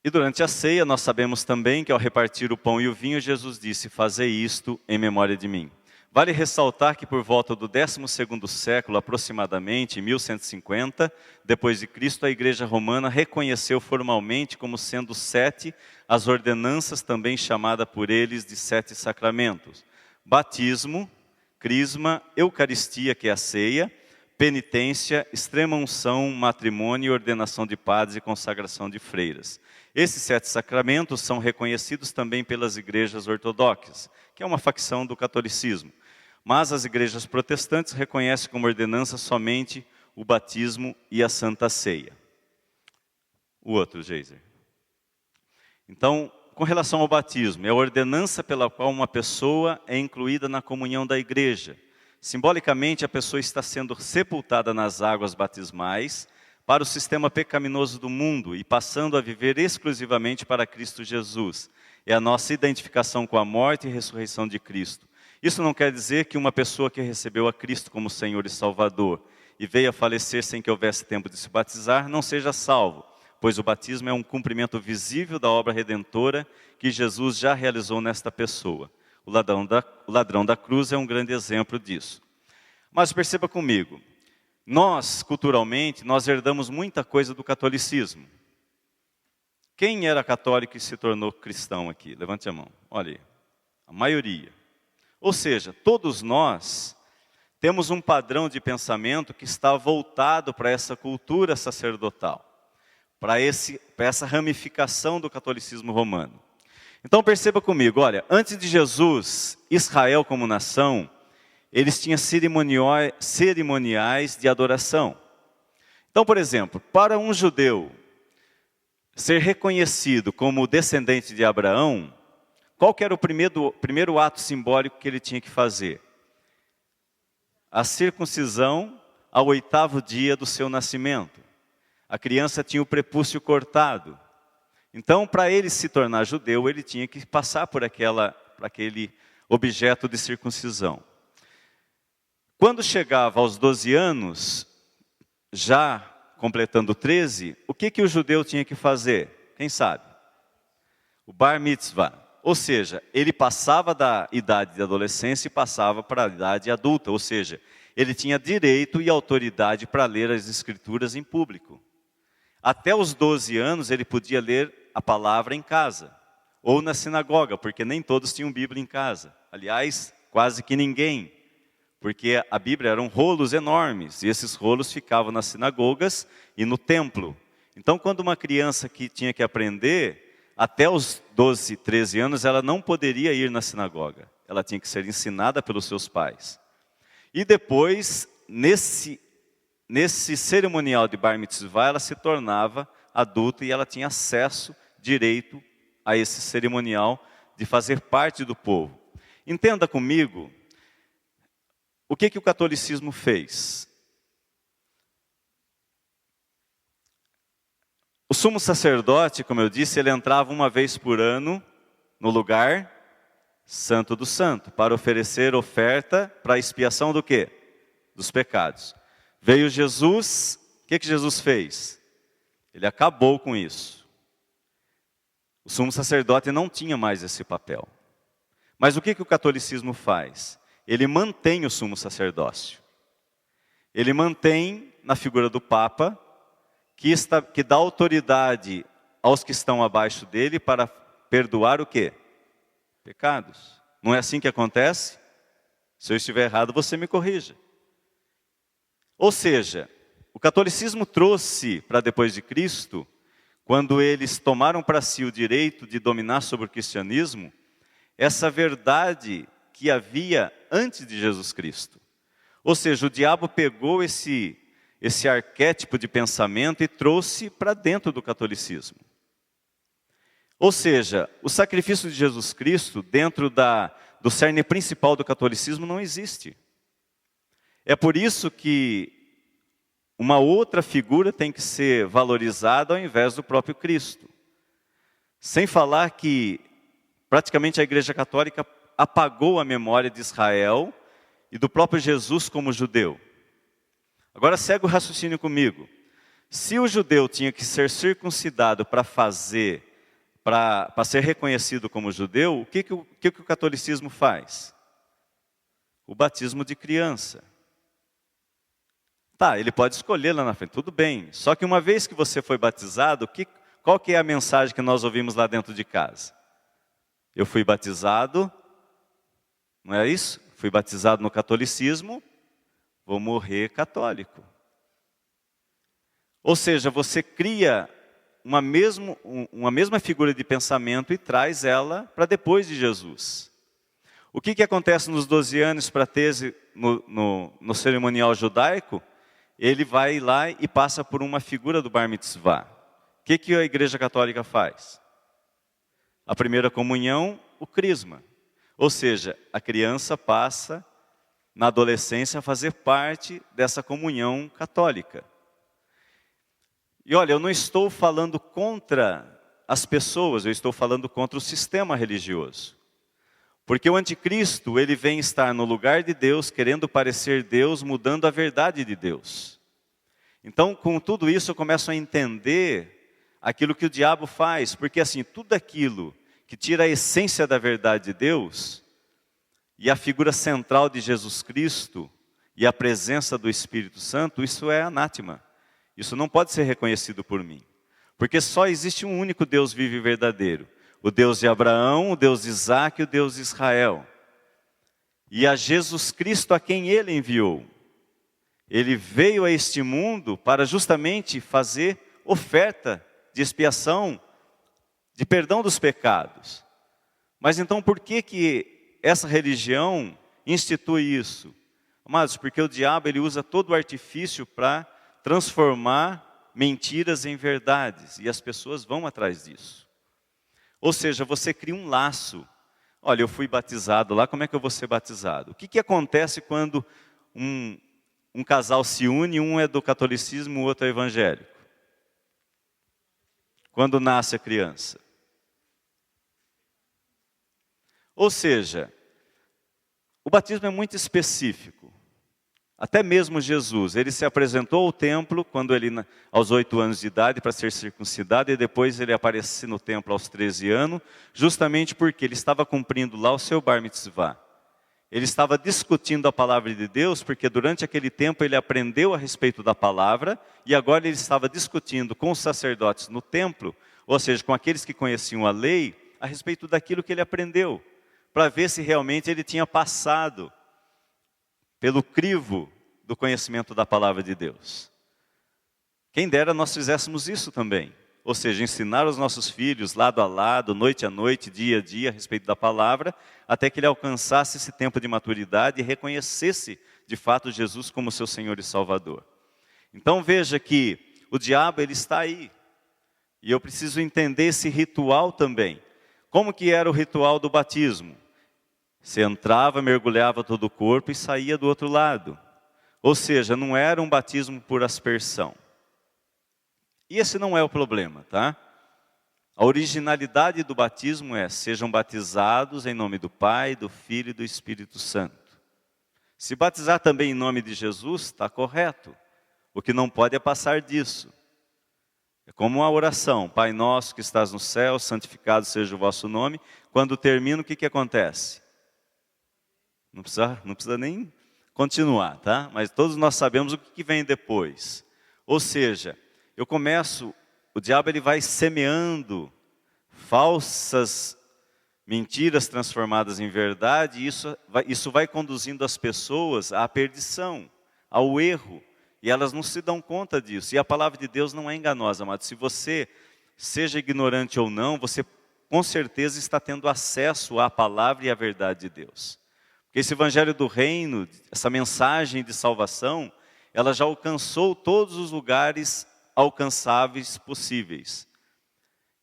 E durante a ceia, nós sabemos também que ao repartir o pão e o vinho, Jesus disse, fazei isto em memória de mim. Vale ressaltar que por volta do 12º século, aproximadamente, em 1150, depois de Cristo, a Igreja Romana reconheceu formalmente como sendo 7 as ordenanças também chamadas por eles de 7 sacramentos. Batismo, crisma, eucaristia, que é a ceia, penitência, extrema-unção, matrimônio, ordenação de padres e consagração de freiras. Esses 7 sacramentos são reconhecidos também pelas igrejas ortodoxas, que é uma facção do catolicismo. Mas as igrejas protestantes reconhecem como ordenança somente o batismo e a Santa Ceia. O outro, Geiser. Então, com relação ao batismo, é a ordenança pela qual uma pessoa é incluída na comunhão da igreja. simbolicamente a pessoa está sendo sepultada nas águas batismais para o sistema pecaminoso do mundo e passando a viver exclusivamente para Cristo Jesus. É a nossa identificação com a morte e ressurreição de Cristo. Isso não quer dizer que uma pessoa que recebeu a Cristo como Senhor e Salvador e veio a falecer sem que houvesse tempo de se batizar, não seja salvo, pois o batismo é um cumprimento visível da obra redentora que Jesus já realizou nesta pessoa. O ladrão da cruz é um grande exemplo disso. Mas perceba comigo, nós, culturalmente, nós herdamos muita coisa do catolicismo. Quem era católico e se tornou cristão aqui? Levante a mão. Olha aí, a maioria. Ou seja, todos nós temos um padrão de pensamento que está voltado para essa cultura sacerdotal, para essa ramificação do catolicismo romano. Então perceba comigo, olha, antes de Jesus, Israel como nação, eles tinham cerimoniais de adoração. Então, por exemplo, para um judeu ser reconhecido como descendente de Abraão, qual que era o primeiro ato simbólico que ele tinha que fazer? A circuncisão ao 8º dia do seu nascimento. A criança tinha o prepúcio cortado. Então, para ele se tornar judeu, ele tinha que passar por aquele objeto de circuncisão. Quando chegava aos 12 anos, já completando 13, o que o judeu tinha que fazer? Quem sabe? O bar mitzvah. Ou seja, ele passava da idade de adolescência e passava para a idade adulta. Ou seja, ele tinha direito e autoridade para ler as escrituras em público. Até os 12 anos ele podia ler a palavra em casa, ou na sinagoga, porque nem todos tinham Bíblia em casa. Aliás, quase que ninguém, porque a Bíblia eram rolos enormes, e esses rolos ficavam nas sinagogas e no templo. Então, quando uma criança que tinha que aprender, até os 12, 13 anos, ela não poderia ir na sinagoga. Ela tinha que ser ensinada pelos seus pais. E depois, nesse cerimonial de Bar Mitzvah, ela se tornava adulta e ela tinha acesso, direito a esse cerimonial de fazer parte do povo. Entenda comigo, o que o catolicismo fez? O sumo sacerdote, como eu disse, ele entrava uma vez por ano no lugar santo do santo, para oferecer oferta para a expiação do quê? Dos pecados. Veio Jesus, o que Jesus fez? Ele acabou com isso. O sumo sacerdote não tinha mais esse papel. Mas o que o catolicismo faz? Ele mantém o sumo sacerdócio. Ele mantém na figura do Papa, que dá autoridade aos que estão abaixo dele para perdoar o quê? Pecados. Não é assim que acontece? Se eu estiver errado, você me corrija. Ou seja, o catolicismo trouxe para depois de Cristo, quando eles tomaram para si o direito de dominar sobre o cristianismo, essa verdade que havia antes de Jesus Cristo. Ou seja, o diabo pegou esse arquétipo de pensamento e trouxe para dentro do catolicismo. Ou seja, o sacrifício de Jesus Cristo, dentro do cerne principal do catolicismo, não existe. É por isso que uma outra figura tem que ser valorizada ao invés do próprio Cristo. Sem falar que praticamente a Igreja Católica apagou a memória de Israel e do próprio Jesus como judeu. Agora segue o raciocínio comigo. Se o judeu tinha que ser circuncidado para ser reconhecido como judeu, o que o catolicismo faz? O batismo de criança. Tá, ele pode escolher lá na frente, tudo bem. Só que uma vez que você foi batizado, qual que é a mensagem que nós ouvimos lá dentro de casa? Eu fui batizado, não é isso? Fui batizado no catolicismo, vou morrer católico. Ou seja, você cria uma mesma figura de pensamento e traz ela para depois de Jesus. O que acontece nos 12 anos para tese no cerimonial judaico? Ele vai lá e passa por uma figura do Bar Mitzvah. O que a Igreja Católica faz? A primeira comunhão, o crisma. Ou seja, a criança passa na adolescência, a fazer parte dessa comunhão católica. E olha, eu não estou falando contra as pessoas, eu estou falando contra o sistema religioso. Porque o anticristo, ele vem estar no lugar de Deus, querendo parecer Deus, mudando a verdade de Deus. Então, com tudo isso, eu começo a entender aquilo que o diabo faz. Porque assim, tudo aquilo que tira a essência da verdade de Deus, e a figura central de Jesus Cristo, e a presença do Espírito Santo, isso é anátema. Isso não pode ser reconhecido por mim. Porque só existe um único Deus vivo e verdadeiro. O Deus de Abraão, o Deus de Isaac e o Deus de Israel. E a Jesus Cristo a quem Ele enviou. Ele veio a este mundo para justamente fazer oferta de expiação, de perdão dos pecados. Mas então por que essa religião institui isso? Amados, porque o diabo ele usa todo o artifício para transformar mentiras em verdades. E as pessoas vão atrás disso. Ou seja, você cria um laço. Olha, eu fui batizado lá, como é que eu vou ser batizado? O que acontece quando um casal se une, um é do catolicismo, o outro é evangélico? Quando nasce a criança. Ou seja, o batismo é muito específico. Até mesmo Jesus, ele se apresentou ao templo quando ele, aos 8 anos de idade, para ser circuncidado, e depois ele aparece no templo aos 13 anos, justamente porque ele estava cumprindo lá o seu bar mitzvah. Ele estava discutindo a palavra de Deus, porque durante aquele tempo ele aprendeu a respeito da palavra, e agora ele estava discutindo com os sacerdotes no templo, ou seja, com aqueles que conheciam a lei, a respeito daquilo que ele aprendeu, para ver se realmente ele tinha passado pelo crivo do conhecimento da palavra de Deus. Quem dera nós fizéssemos isso também. Ou seja, ensinar os nossos filhos lado a lado, noite a noite, dia a dia, a respeito da palavra, até que ele alcançasse esse tempo de maturidade e reconhecesse de fato Jesus como seu Senhor e Salvador. Então veja que o diabo ele está aí. E eu preciso entender esse ritual também. Como que era o ritual do batismo? Você entrava, mergulhava todo o corpo e saía do outro lado. Ou seja, não era um batismo por aspersão. E esse não é o problema, tá? A originalidade do batismo é: sejam batizados em nome do Pai, do Filho e do Espírito Santo. Se batizar também em nome de Jesus, está correto. O que não pode é passar disso. É como uma oração: Pai nosso que estás no céu, santificado seja o vosso nome. Quando termina, o que acontece? Não precisa nem continuar, tá? Mas todos nós sabemos o que vem depois. Ou seja, o diabo ele vai semeando falsas mentiras transformadas em verdade, e isso vai conduzindo as pessoas à perdição, ao erro, e elas não se dão conta disso. E a palavra de Deus não é enganosa, amado. Se você, seja ignorante ou não, você com certeza está tendo acesso à palavra e à verdade de Deus. Porque esse evangelho do reino, essa mensagem de salvação, ela já alcançou todos os lugares alcançáveis possíveis.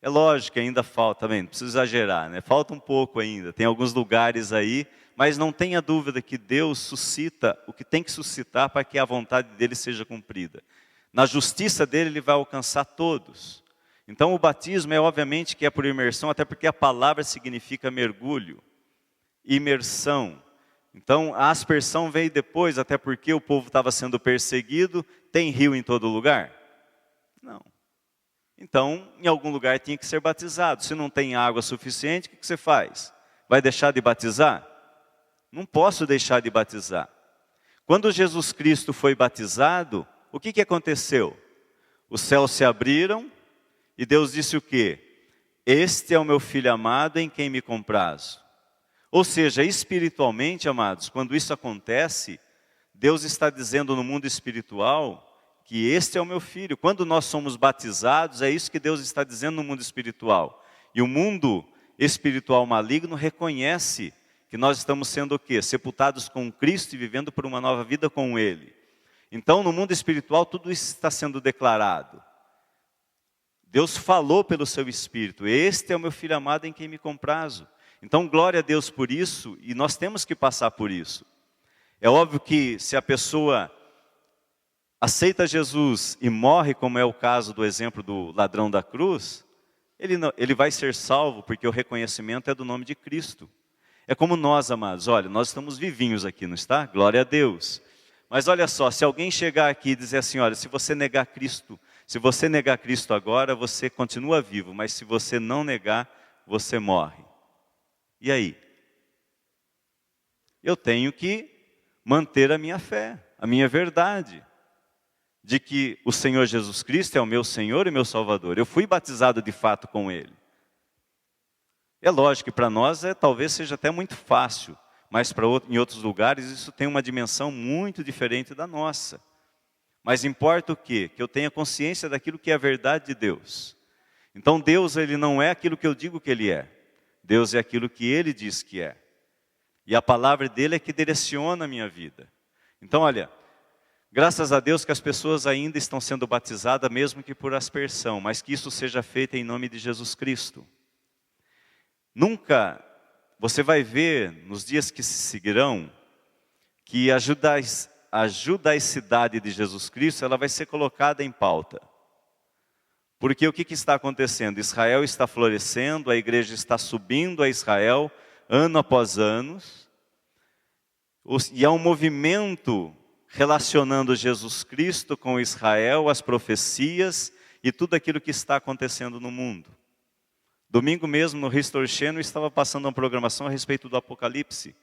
É lógico que ainda falta, também, não precisa exagerar, né? Falta um pouco ainda, tem alguns lugares aí, mas não tenha dúvida que Deus suscita o que tem que suscitar para que a vontade dele seja cumprida. Na justiça dele, ele vai alcançar todos. Então o batismo é obviamente que é por imersão, até porque a palavra significa mergulho, imersão. Então a aspersão veio depois, até porque o povo estava sendo perseguido. Tem rio em todo lugar? Não. Então, em algum lugar tinha que ser batizado. Se não tem água suficiente, o que você faz? Vai deixar de batizar? Não posso deixar de batizar. Quando Jesus Cristo foi batizado, o que aconteceu? Os céus se abriram e Deus disse o quê? Este é o meu filho amado em quem me comprazo. Ou seja, espiritualmente, amados, quando isso acontece, Deus está dizendo no mundo espiritual que este é o meu filho. Quando nós somos batizados, é isso que Deus está dizendo no mundo espiritual. E o mundo espiritual maligno reconhece que nós estamos sendo o quê? Sepultados com Cristo e vivendo por uma nova vida com Ele. Então, no mundo espiritual, tudo isso está sendo declarado. Deus falou pelo seu Espírito: este é o meu filho amado em quem me comprazo. Então, glória a Deus por isso, e nós temos que passar por isso. É óbvio que se a pessoa aceita Jesus e morre, como é o caso do exemplo do ladrão da cruz, ele vai ser salvo, porque o reconhecimento é do nome de Cristo. É como nós, amados, olha, nós estamos vivinhos aqui, não está? Glória a Deus. Mas olha só, se alguém chegar aqui e dizer assim, olha, se você negar Cristo agora, você continua vivo, mas se você não negar, você morre. E aí? Eu tenho que manter a minha fé, a minha verdade, de que o Senhor Jesus Cristo é o meu Senhor e meu Salvador. Eu fui batizado de fato com Ele. É lógico que para nós talvez seja até muito fácil, mas em outros lugares isso tem uma dimensão muito diferente da nossa. Mas importa o quê? Que eu tenha consciência daquilo que é a verdade de Deus. Então Deus, Ele não é aquilo que eu digo que Ele é. Deus é aquilo que Ele diz que é. E a palavra dEle é que direciona a minha vida. Então olha, graças a Deus que as pessoas ainda estão sendo batizadas, mesmo que por aspersão, mas que isso seja feito em nome de Jesus Cristo. Nunca, você vai ver nos dias que se seguirão, que a judaicidade de Jesus Cristo, ela vai ser colocada em pauta. Porque o que está acontecendo? Israel está florescendo, a igreja está subindo a Israel, ano após ano, e há um movimento relacionando Jesus Cristo com Israel, as profecias e tudo aquilo que está acontecendo no mundo. Domingo mesmo, no History Channel, estava passando uma programação a respeito do Apocalipse.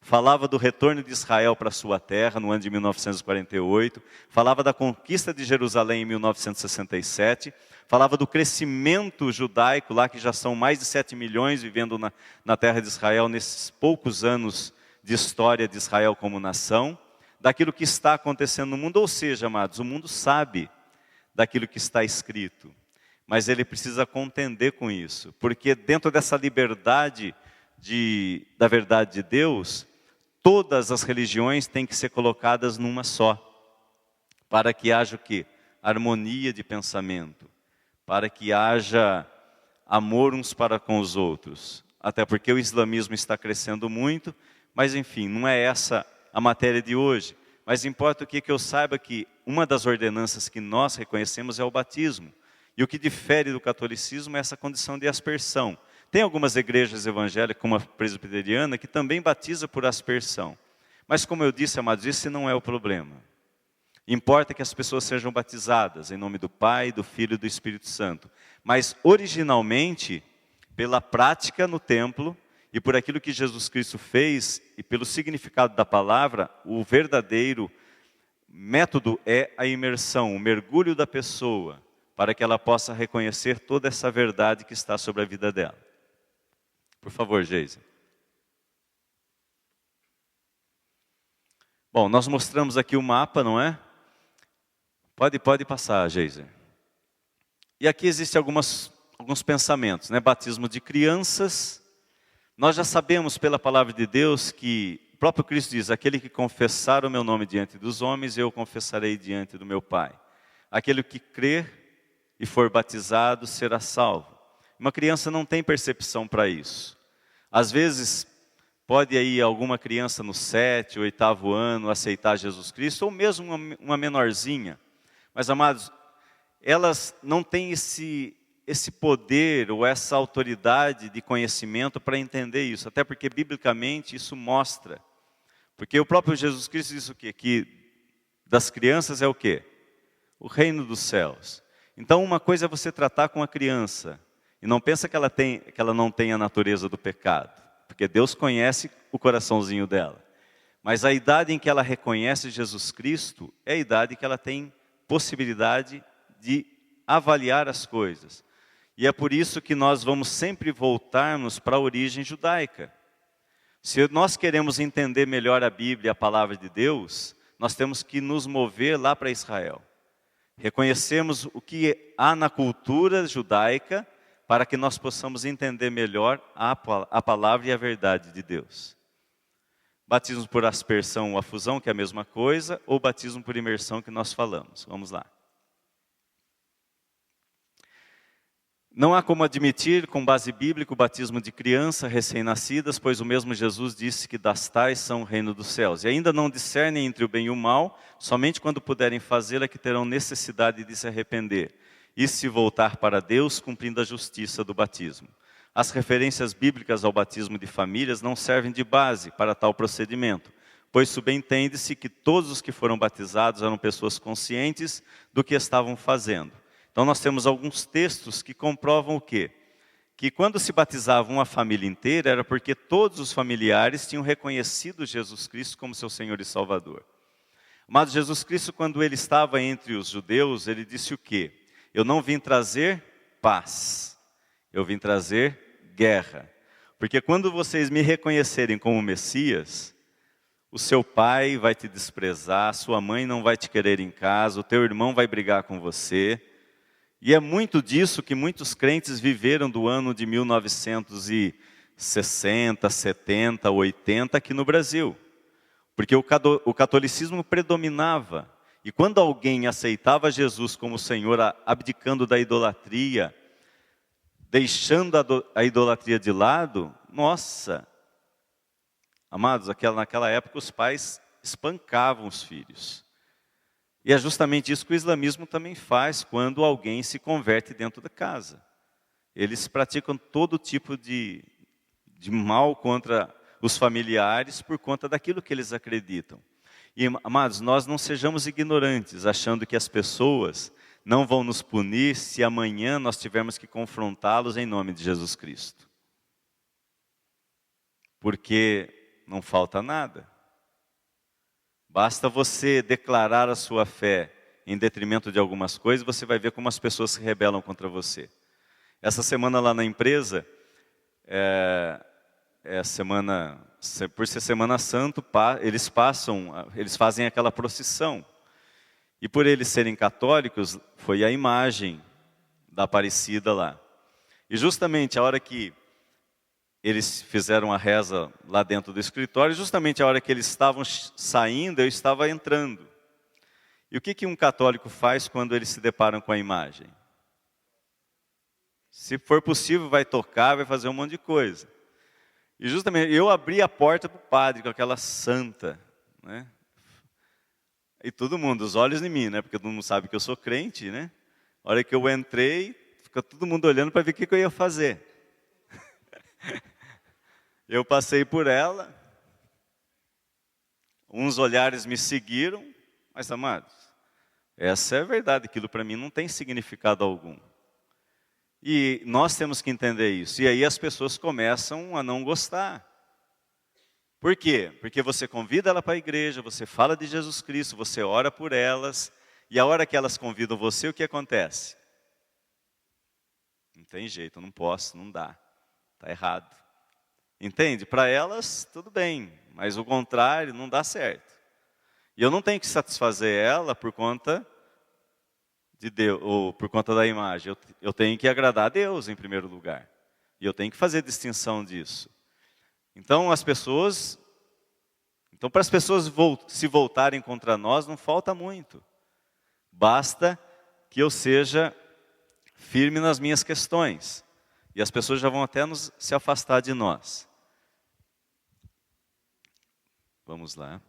Falava do retorno de Israel para a sua terra, no ano de 1948. Falava da conquista de Jerusalém em 1967. Falava do crescimento judaico, lá que já são mais de 7 milhões vivendo na terra de Israel, nesses poucos anos de história de Israel como nação. Daquilo que está acontecendo no mundo, ou seja, amados, o mundo sabe daquilo que está escrito. Mas ele precisa contender com isso, porque dentro dessa liberdade da verdade de Deus, todas as religiões têm que ser colocadas numa só, para que haja o quê? Harmonia de pensamento, para que haja amor uns para com os outros, até porque o islamismo está crescendo muito, mas enfim, não é essa a matéria de hoje, mas importa o que eu saiba que uma das ordenanças que nós reconhecemos é o batismo. E o que difere do catolicismo é essa condição de aspersão. Tem algumas igrejas evangélicas, como a presbiteriana, que também batiza por aspersão. Mas como eu disse, amados, esse não é o problema. Importa que as pessoas sejam batizadas em nome do Pai, do Filho e do Espírito Santo. Mas originalmente, pela prática no templo e por aquilo que Jesus Cristo fez e pelo significado da palavra, o verdadeiro método é a imersão, o mergulho da pessoa, para que ela possa reconhecer toda essa verdade que está sobre a vida dela. Por favor, Geisa. Bom, nós mostramos aqui o mapa, não é? Pode passar, Geisa. E aqui existem alguns pensamentos, né? Batismo de crianças. Nós já sabemos pela palavra de Deus que o próprio Cristo diz, aquele que confessar o meu nome diante dos homens, eu confessarei diante do meu Pai. Aquele que crer e for batizado, será salvo. Uma criança não tem percepção para isso. Às vezes, pode aí alguma criança no 7º, 8º ano aceitar Jesus Cristo, ou mesmo uma menorzinha. Mas, amados, elas não têm esse poder ou essa autoridade de conhecimento para entender isso. Até porque, biblicamente, isso mostra. Porque o próprio Jesus Cristo diz o quê? Que das crianças é o quê? O reino dos céus. Então, uma coisa é você tratar com a criança, e não pensa que ela não tem a natureza do pecado, porque Deus conhece o coraçãozinho dela. Mas a idade em que ela reconhece Jesus Cristo, é a idade que ela tem possibilidade de avaliar as coisas. E é por isso que nós vamos sempre voltarmos para a origem judaica. Se nós queremos entender melhor a Bíblia, a palavra de Deus, nós temos que nos mover lá para Israel. Reconhecemos o que há na cultura judaica para que nós possamos entender melhor a palavra e a verdade de Deus. Batismo por aspersão ou afusão, que é a mesma coisa, ou batismo por imersão que nós falamos. Vamos lá. Não há como admitir, com base bíblica, o batismo de crianças recém-nascidas, pois o mesmo Jesus disse que das tais são o reino dos céus. E ainda não discernem entre o bem e o mal, somente quando puderem fazê-lo é que terão necessidade de se arrepender e se voltar para Deus, cumprindo a justiça do batismo. As referências bíblicas ao batismo de famílias não servem de base para tal procedimento, pois subentende-se que todos os que foram batizados eram pessoas conscientes do que estavam fazendo. Então nós temos alguns textos que comprovam o quê? Que quando se batizava uma família inteira era porque todos os familiares tinham reconhecido Jesus Cristo como seu Senhor e Salvador. Mas Jesus Cristo, quando ele estava entre os judeus, ele disse o quê? Eu não vim trazer paz, eu vim trazer guerra. Porque quando vocês me reconhecerem como Messias, o seu pai vai te desprezar, sua mãe não vai te querer em casa, o teu irmão vai brigar com você. E é muito disso que muitos crentes viveram do ano de 1960, 70, 80 aqui no Brasil. Porque o catolicismo predominava. E quando alguém aceitava Jesus como Senhor, abdicando da idolatria, deixando a idolatria de lado, nossa, amados, naquela época os pais espancavam os filhos. E é justamente isso que o islamismo também faz quando alguém se converte dentro da casa. Eles praticam todo tipo de mal contra os familiares por conta daquilo que eles acreditam. E, amados, nós não sejamos ignorantes, achando que as pessoas não vão nos punir se amanhã nós tivermos que confrontá-los em nome de Jesus Cristo. Porque não falta nada. Basta você declarar a sua fé em detrimento de algumas coisas, você vai ver como as pessoas se rebelam contra você. Essa semana lá na empresa, por ser Semana Santa, eles fazem aquela procissão. E por eles serem católicos, foi a imagem da Aparecida lá. E justamente a hora que eles fizeram a reza lá dentro do escritório, justamente a hora que eles estavam saindo, eu estava entrando. E o que um católico faz quando eles se deparam com a imagem? Se for possível, vai tocar, vai fazer um monte de coisa. E justamente eu abri a porta para o padre com aquela santa, né? E todo mundo, os olhos em mim, né? Porque todo mundo sabe que eu sou crente, né? A hora que eu entrei, fica todo mundo olhando para ver o que eu ia fazer. Eu passei por ela, uns olhares me seguiram, mas amados, essa é a verdade, aquilo para mim não tem significado algum. E nós temos que entender isso, e aí as pessoas começam a não gostar. Por quê? Porque você convida ela para a igreja, você fala de Jesus Cristo, você ora por elas, e a hora que elas convidam você, o que acontece? Não tem jeito, eu não posso, não dá, está errado. Entende? Para elas, tudo bem, mas o contrário não dá certo. E eu não tenho que satisfazer ela por conta de Deus, ou por conta da imagem. Eu tenho que agradar a Deus em primeiro lugar. E eu tenho que fazer distinção disso. Então, para as pessoas se voltarem contra nós, não falta muito. Basta que eu seja firme nas minhas questões. E as pessoas já vão até se afastar de nós. Vamos lá.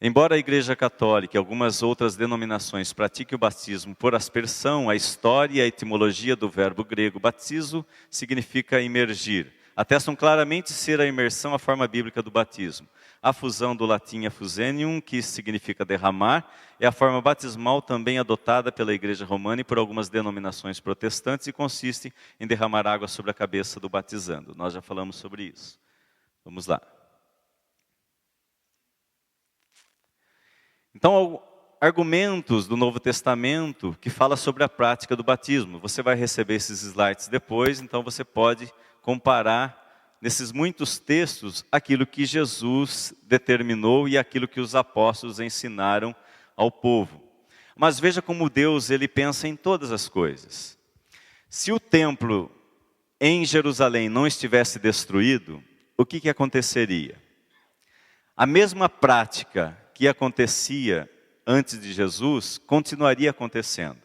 Embora a Igreja Católica e algumas outras denominações pratiquem o batismo por aspersão, a história e a etimologia do verbo grego batizo significa imergir. Atestam claramente ser a imersão a forma bíblica do batismo. A fusão do latim effusenium, que significa derramar, é a forma batismal também adotada pela Igreja Romana e por algumas denominações protestantes e consiste em derramar água sobre a cabeça do batizando. Nós já falamos sobre isso. Vamos lá. Então, argumentos do Novo Testamento que fala sobre a prática do batismo. Você vai receber esses slides depois, então você pode comparar nesses muitos textos aquilo que Jesus determinou e aquilo que os apóstolos ensinaram ao povo. Mas veja como Deus ele pensa em todas as coisas. Se o templo em Jerusalém não estivesse destruído, o que aconteceria? A mesma prática que acontecia antes de Jesus continuaria acontecendo.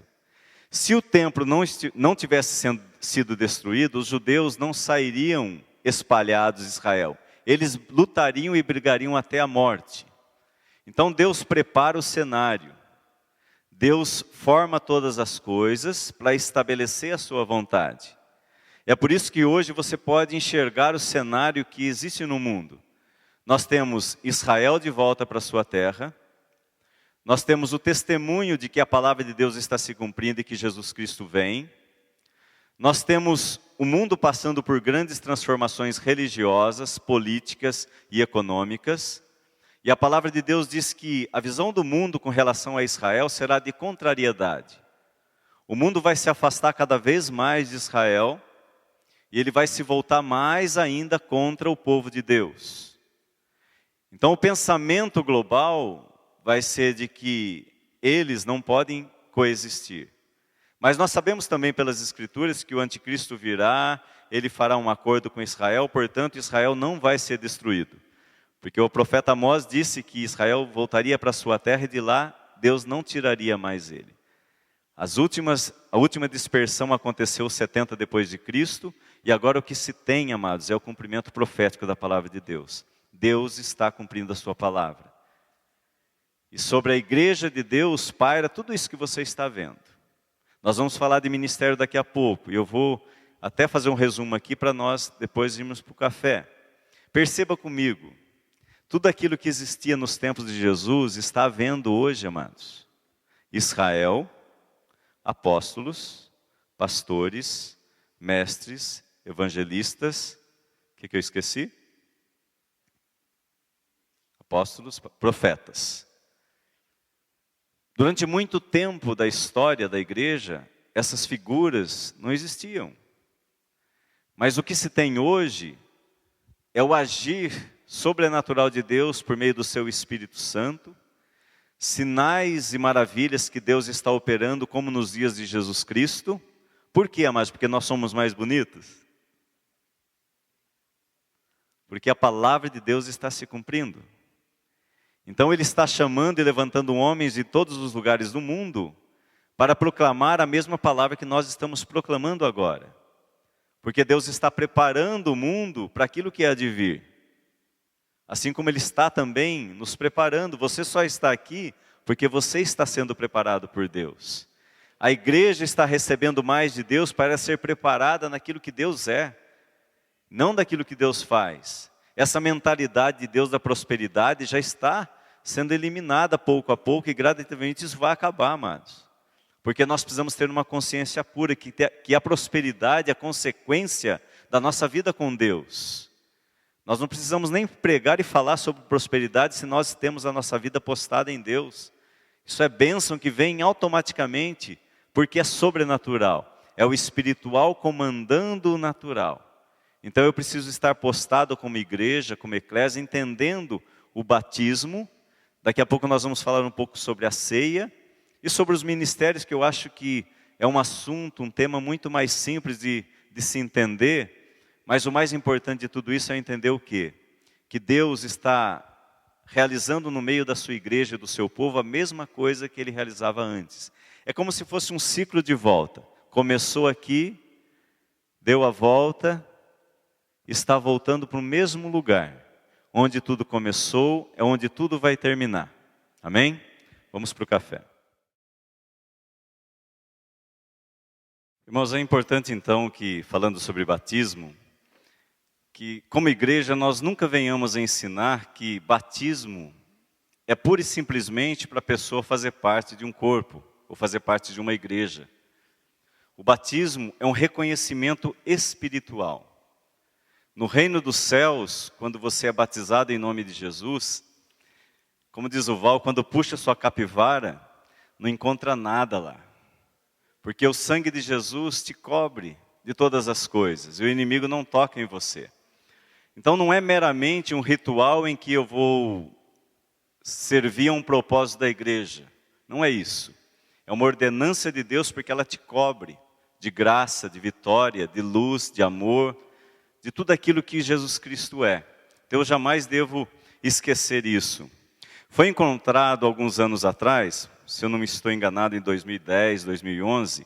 Se o templo não tivesse sido destruído, os judeus não sairiam espalhados de Israel. Eles lutariam e brigariam até a morte. Então Deus prepara o cenário. Deus forma todas as coisas para estabelecer a sua vontade. É por isso que hoje você pode enxergar o cenário que existe no mundo. Nós temos Israel de volta para a sua terra. Nós temos o testemunho de que a palavra de Deus está se cumprindo e que Jesus Cristo vem. Nós temos o mundo passando por grandes transformações religiosas, políticas e econômicas. E a palavra de Deus diz que a visão do mundo com relação a Israel será de contrariedade. O mundo vai se afastar cada vez mais de Israel e ele vai se voltar mais ainda contra o povo de Deus. Então o pensamento global vai ser de que eles não podem coexistir. Mas nós sabemos também pelas Escrituras que o anticristo virá, ele fará um acordo com Israel, portanto Israel não vai ser destruído. Porque o profeta Amós disse que Israel voltaria para a sua terra e de lá Deus não tiraria mais ele. A última dispersão aconteceu 70 depois de Cristo, e agora o que se tem, amados, é o cumprimento profético da palavra de Deus. Deus está cumprindo a sua palavra. E sobre a igreja de Deus paira tudo isso que você está vendo. Nós vamos falar de ministério daqui a pouco, e eu vou até fazer um resumo aqui para nós depois irmos para o café. Perceba comigo, tudo aquilo que existia nos tempos de Jesus está havendo hoje, amados. Israel, apóstolos, pastores, mestres, evangelistas, o que eu esqueci? Apóstolos, profetas. Durante muito tempo da história da igreja, essas figuras não existiam. Mas o que se tem hoje é o agir sobrenatural de Deus por meio do seu Espírito Santo, sinais e maravilhas que Deus está operando como nos dias de Jesus Cristo. Por quê, amados? Porque nós somos mais bonitos? Porque a palavra de Deus está se cumprindo. Então ele está chamando e levantando homens de todos os lugares do mundo para proclamar a mesma palavra que nós estamos proclamando agora. Porque Deus está preparando o mundo para aquilo que há de vir. Assim como Ele está também nos preparando. Você só está aqui porque você está sendo preparado por Deus. A igreja está recebendo mais de Deus para ser preparada naquilo que Deus é, não daquilo que Deus faz. Essa mentalidade de Deus da prosperidade já está sendo eliminada pouco a pouco e gradativamente isso vai acabar, amados. Porque nós precisamos ter uma consciência pura que a prosperidade é a consequência da nossa vida com Deus. Nós não precisamos nem pregar e falar sobre prosperidade se nós temos a nossa vida postada em Deus. Isso é bênção que vem automaticamente, porque é sobrenatural. É o espiritual comandando o natural. Então eu preciso estar postado como igreja, como eclésia, entendendo o batismo. Daqui a pouco nós vamos falar um pouco sobre a ceia e sobre os ministérios, que eu acho que é um assunto, um tema muito mais simples de se entender. Mas o mais importante de tudo isso é entender o quê? Que Deus está realizando no meio da sua igreja e do seu povo a mesma coisa que Ele realizava antes. É como se fosse um ciclo de volta. Começou aqui, deu a volta, está voltando para o mesmo lugar. Onde tudo começou, é onde tudo vai terminar. Amém? Vamos para o café. Irmãos, é importante então que, falando sobre batismo, que como igreja nós nunca venhamos a ensinar que batismo é pura e simplesmente para a pessoa fazer parte de um corpo, ou fazer parte de uma igreja. O batismo é um reconhecimento espiritual. No reino dos céus, quando você é batizado em nome de Jesus, como diz o Val, quando puxa sua capivara, não encontra nada lá. Porque o sangue de Jesus te cobre de todas as coisas, e o inimigo não toca em você. Então não é meramente um ritual em que eu vou servir a um propósito da igreja. Não é isso. É uma ordenança de Deus porque ela te cobre de graça, de vitória, de luz, de amor, de tudo aquilo que Jesus Cristo é. Então eu jamais devo esquecer isso. Foi encontrado alguns anos atrás, se eu não me estou enganado, em 2010, 2011,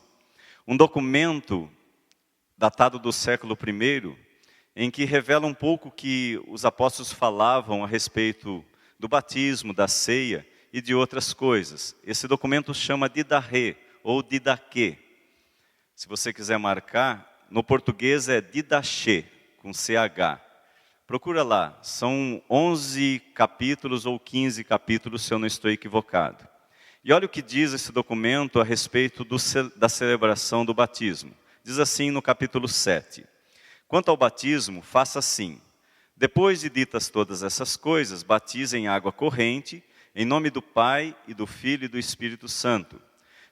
um documento datado do século I, em que revela um pouco que os apóstolos falavam a respeito do batismo, da ceia e de outras coisas. Esse documento chama Didache ou Didaquê. Se você quiser marcar, no português é Didache, com CH. Procura lá, são 11 capítulos ou 15 capítulos, se eu não estou equivocado. E olha o que diz esse documento a respeito da celebração do batismo. Diz assim no capítulo 7. Quanto ao batismo, faça assim. Depois de ditas todas essas coisas, batize em água corrente, em nome do Pai e do Filho e do Espírito Santo.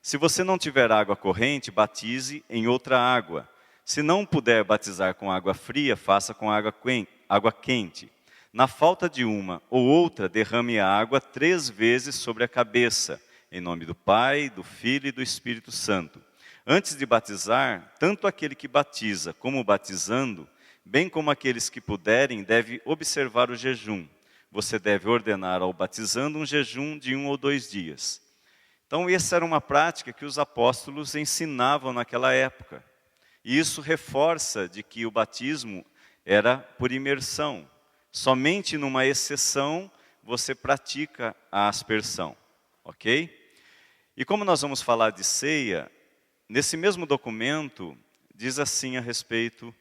Se você não tiver água corrente, batize em outra água. Se não puder batizar com água fria, faça com água quente. Na falta de uma ou outra, derrame a água 3 vezes sobre a cabeça, em nome do Pai, do Filho e do Espírito Santo. Antes de batizar, tanto aquele que batiza como o batizando, bem como aqueles que puderem, deve observar o jejum. Você deve ordenar ao batizando um jejum de 1 ou 2 dias. Então, essa era uma prática que os apóstolos ensinavam naquela época. E isso reforça de que o batismo era por imersão. Somente numa exceção você pratica a aspersão, ok? E como nós vamos falar de ceia, nesse mesmo documento diz assim a respeito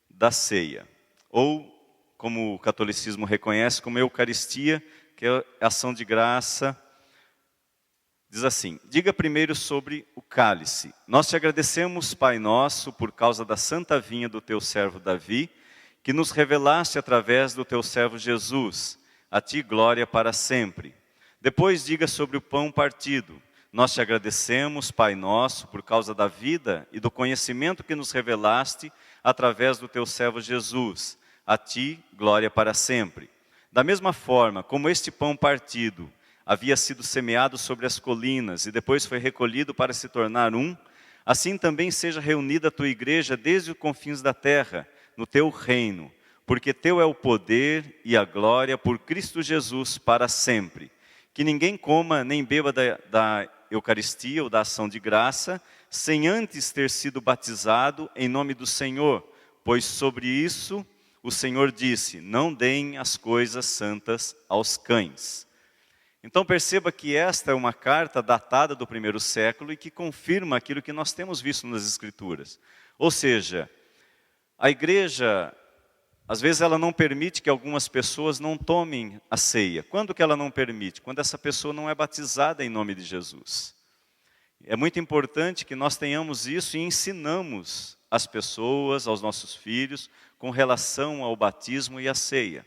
da ceia, ou como o catolicismo reconhece como Eucaristia, que é ação de graça. Diz assim: diga primeiro sobre o cálice. Nós te agradecemos, Pai nosso, por causa da santa vinha do teu servo Davi, que nos revelaste através do teu servo Jesus. A ti glória para sempre. Depois diga sobre o pão partido. Nós te agradecemos, Pai nosso, por causa da vida e do conhecimento que nos revelaste através do teu servo Jesus. A ti glória para sempre. Da mesma forma, como este pão partido havia sido semeado sobre as colinas e depois foi recolhido para se tornar assim também seja reunida a tua igreja desde os confins da terra, no teu reino, porque teu é o poder e a glória por Cristo Jesus para sempre. Que ninguém coma nem beba da Eucaristia ou da ação de graça, sem antes ter sido batizado em nome do Senhor, pois sobre isso o Senhor disse: não deem as coisas santas aos cães. Então perceba que esta é uma carta datada do 1º século e que confirma aquilo que nós temos visto nas Escrituras. Ou seja, a igreja, às vezes ela não permite que algumas pessoas não tomem a ceia. Quando que ela não permite? Quando essa pessoa não é batizada em nome de Jesus. É muito importante que nós tenhamos isso e ensinamos as pessoas, aos nossos filhos, com relação ao batismo e à ceia.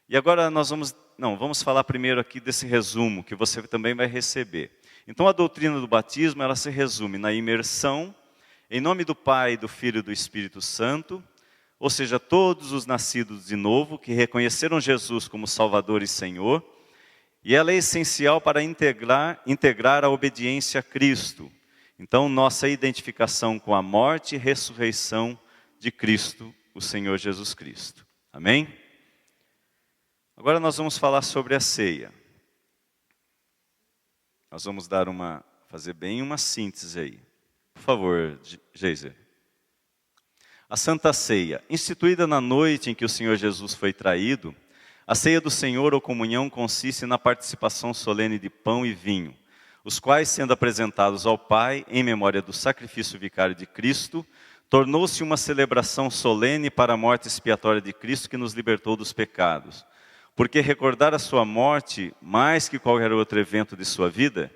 E agora nós vamos falar primeiro aqui desse resumo que você também vai receber. Então a doutrina do batismo, ela se resume na imersão, em nome do Pai, do Filho e do Espírito Santo, ou seja, todos os nascidos de novo que reconheceram Jesus como Salvador e Senhor, e ela é essencial para integrar a obediência a Cristo. Então, nossa identificação com a morte e ressurreição de Cristo, o Senhor Jesus Cristo. Amém? Agora nós vamos falar sobre a ceia. Nós vamos fazer bem uma síntese aí. Por favor, Geiser. A Santa Ceia, instituída na noite em que o Senhor Jesus foi traído, a ceia do Senhor ou comunhão consiste na participação solene de pão e vinho, os quais, sendo apresentados ao Pai em memória do sacrifício vicário de Cristo, tornou-se uma celebração solene para a morte expiatória de Cristo que nos libertou dos pecados. Porque recordar a sua morte mais que qualquer outro evento de sua vida,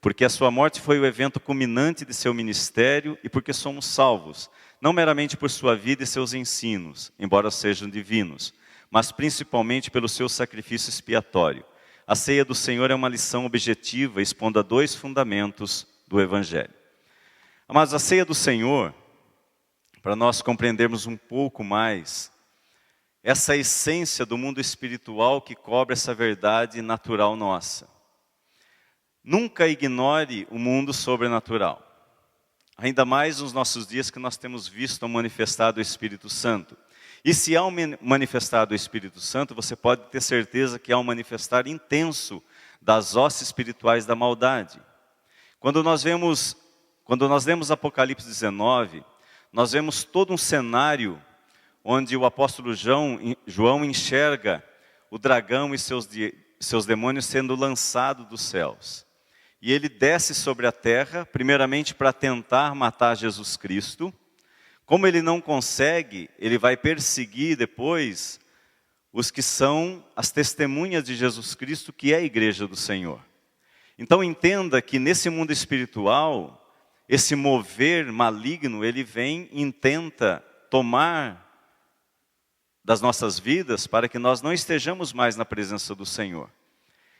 porque a sua morte foi o evento culminante de seu ministério e porque somos salvos, não meramente por sua vida e seus ensinos, embora sejam divinos, mas principalmente pelo seu sacrifício expiatório. A ceia do Senhor é uma lição objetiva, expondo a 2 fundamentos do Evangelho. Mas a ceia do Senhor, para nós compreendermos um pouco mais essa essência do mundo espiritual que cobre essa verdade natural nossa. Nunca ignore o mundo sobrenatural. Ainda mais nos nossos dias que nós temos visto o manifestado o Espírito Santo. E se há um manifestado o Espírito Santo, você pode ter certeza que há um manifestar intenso das hostes espirituais da maldade. Quando nós vemos Quando nós lemos Apocalipse 19, nós vemos todo um cenário onde o apóstolo João enxerga o dragão e seus demônios sendo lançados dos céus. E ele desce sobre a terra, primeiramente para tentar matar Jesus Cristo. Como ele não consegue, ele vai perseguir depois os que são as testemunhas de Jesus Cristo, que é a igreja do Senhor. Então entenda que nesse mundo espiritual, esse mover maligno, ele vem e tenta tomar das nossas vidas para que nós não estejamos mais na presença do Senhor.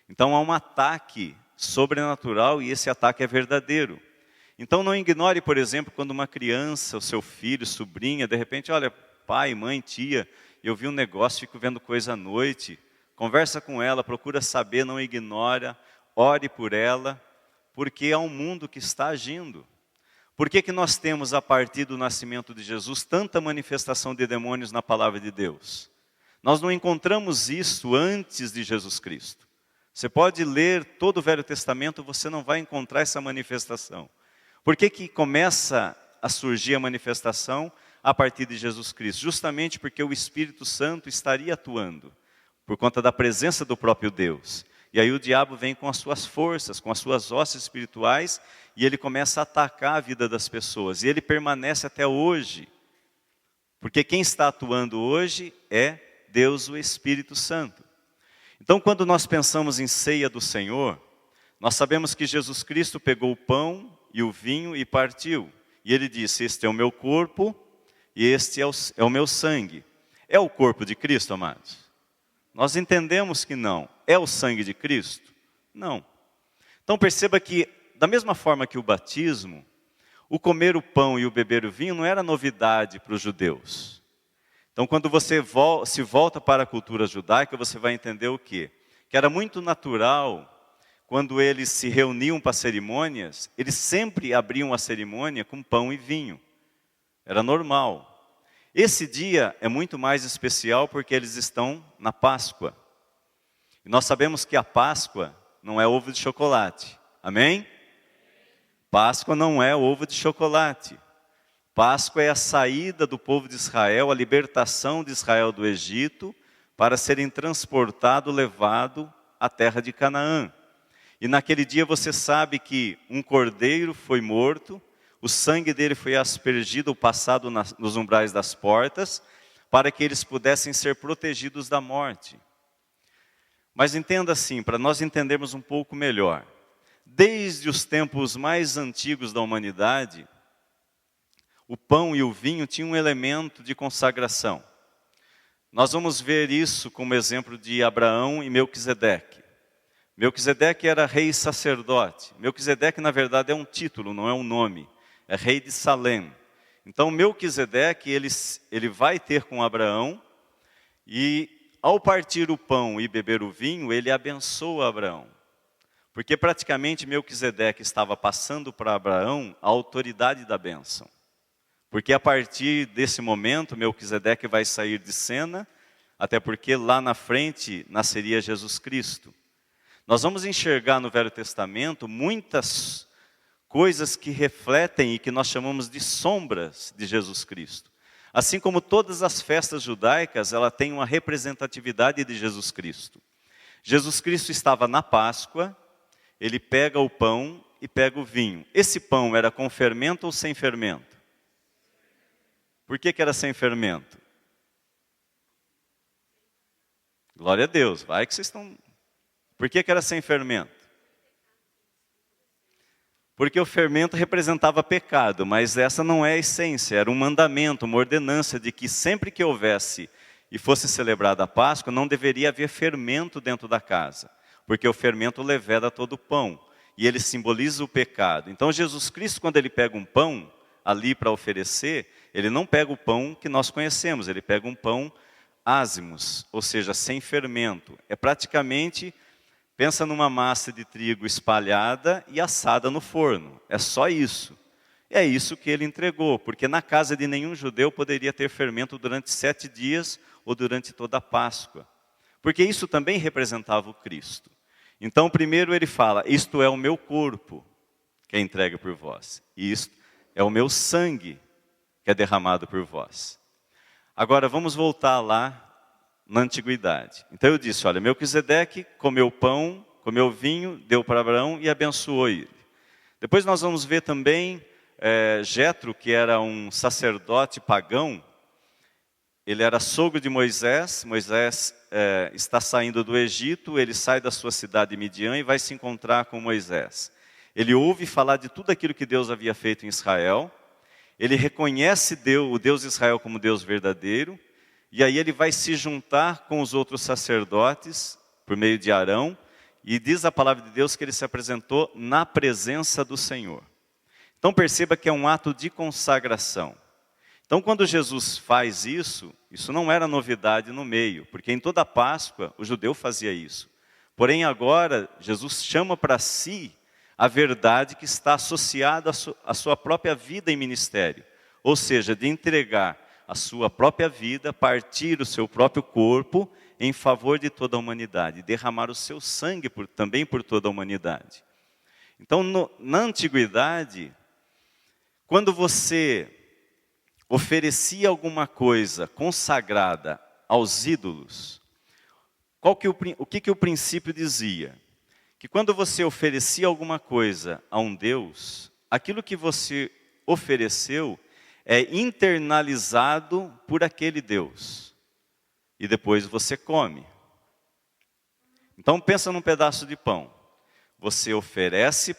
Então há um ataque sobrenatural e esse ataque é verdadeiro. Então não ignore, por exemplo, quando uma criança, o seu filho, sobrinha, de repente, olha, pai, mãe, tia, eu vi um negócio, fico vendo coisa à noite. Conversa com ela, procura saber, não ignora, ore por ela, porque é um mundo que está agindo. Por que nós temos, a partir do nascimento de Jesus, tanta manifestação de demônios na palavra de Deus? Nós não encontramos isso antes de Jesus Cristo. Você pode ler todo o Velho Testamento, você não vai encontrar essa manifestação. Por que começa a surgir a manifestação a partir de Jesus Cristo? Justamente porque o Espírito Santo estaria atuando, por conta da presença do próprio Deus. E aí o diabo vem com as suas forças, com as suas hostes espirituais, e ele começa a atacar a vida das pessoas. E ele permanece até hoje. Porque quem está atuando hoje é Deus, o Espírito Santo. Então, quando nós pensamos em ceia do Senhor, nós sabemos que Jesus Cristo pegou o pão e o vinho e partiu. E ele disse, este é o meu corpo e este é o meu sangue. É o corpo de Cristo, amados? Nós entendemos que não. É o sangue de Cristo? Não. Então perceba que, da mesma forma que o batismo, o comer o pão e o beber o vinho não era novidade para os judeus. Então quando você se volta para a cultura judaica, você vai entender o quê? Que era muito natural, quando eles se reuniam para cerimônias, eles sempre abriam a cerimônia com pão e vinho. Era normal. Esse dia é muito mais especial porque eles estão na Páscoa. E nós sabemos que a Páscoa não é ovo de chocolate. Amém? Páscoa não é ovo de chocolate. Páscoa é a saída do povo de Israel, a libertação de Israel do Egito, para serem transportados, levados à terra de Canaã. E naquele dia você sabe que um cordeiro foi morto, o sangue dele foi aspergido ou passado nos umbrais das portas, para que eles pudessem ser protegidos da morte. Mas entenda assim, para nós entendermos um pouco melhor. Desde os tempos mais antigos da humanidade, o pão e o vinho tinham um elemento de consagração. Nós vamos ver isso como exemplo de Abraão e Melquisedeque. Melquisedeque era rei e sacerdote. Melquisedeque, na verdade, é um título, não é um nome. É rei de Salém. Então, Melquisedeque, ele vai ter com Abraão e, ao partir o pão e beber o vinho, ele abençoa Abraão. Porque praticamente Melquisedeque estava passando para Abraão a autoridade da bênção. Porque a partir desse momento, Melquisedeque vai sair de cena, até porque lá na frente nasceria Jesus Cristo. Nós vamos enxergar no Velho Testamento muitas coisas que refletem e que nós chamamos de sombras de Jesus Cristo. Assim como todas as festas judaicas, ela tem uma representatividade de Jesus Cristo. Jesus Cristo estava na Páscoa, ele pega o pão e pega o vinho. Esse pão era com fermento ou sem fermento? Por que era sem fermento? Glória a Deus, vai que vocês estão... Por que era sem fermento? Porque o fermento representava pecado, mas essa não é a essência, era um mandamento, uma ordenança de que sempre que houvesse e fosse celebrada a Páscoa, não deveria haver fermento dentro da casa, porque o fermento leveda todo o pão, e ele simboliza o pecado. Então Jesus Cristo, quando ele pega um pão ali para oferecer, ele não pega o pão que nós conhecemos, ele pega um pão ázimos, ou seja, sem fermento. É praticamente... Pensa numa massa de trigo espalhada e assada no forno. É só isso. É isso que ele entregou, porque na casa de nenhum judeu poderia ter fermento durante 7 dias ou durante toda a Páscoa. Porque isso também representava o Cristo. Então, primeiro ele fala, isto é o meu corpo. que é entregue por vós. E isto é o meu sangue que é derramado por vós. Agora vamos voltar lá na antiguidade. Então eu disse, olha, Melquisedeque comeu pão, comeu vinho, deu para Abraão e abençoou ele. Depois nós vamos ver também Jetro, que era um sacerdote pagão. Ele era sogro de Moisés. Moisés está saindo do Egito, ele sai da sua cidade de Midian e vai se encontrar com Moisés. Ele ouve falar de tudo aquilo que Deus havia feito em Israel. Ele reconhece o Deus de Israel como Deus verdadeiro. E aí ele vai se juntar com os outros sacerdotes, por meio de Arão. E diz a palavra de Deus que ele se apresentou na presença do Senhor. Então perceba que é um ato de consagração. Então quando Jesus faz isso não era novidade no meio, porque em toda a Páscoa o judeu fazia isso. Porém agora Jesus chama para si a verdade que está associada à sua própria vida em ministério. Ou seja, de entregar a sua própria vida, partir o seu próprio corpo em favor de toda a humanidade, derramar o seu sangue também por toda a humanidade. Então na antiguidade, quando você oferecia alguma coisa consagrada aos ídolos, o que o princípio dizia? Que quando você oferecia alguma coisa a um Deus, aquilo que você ofereceu é internalizado por aquele Deus. E depois você come. Então pensa num pedaço de pão. Você oferece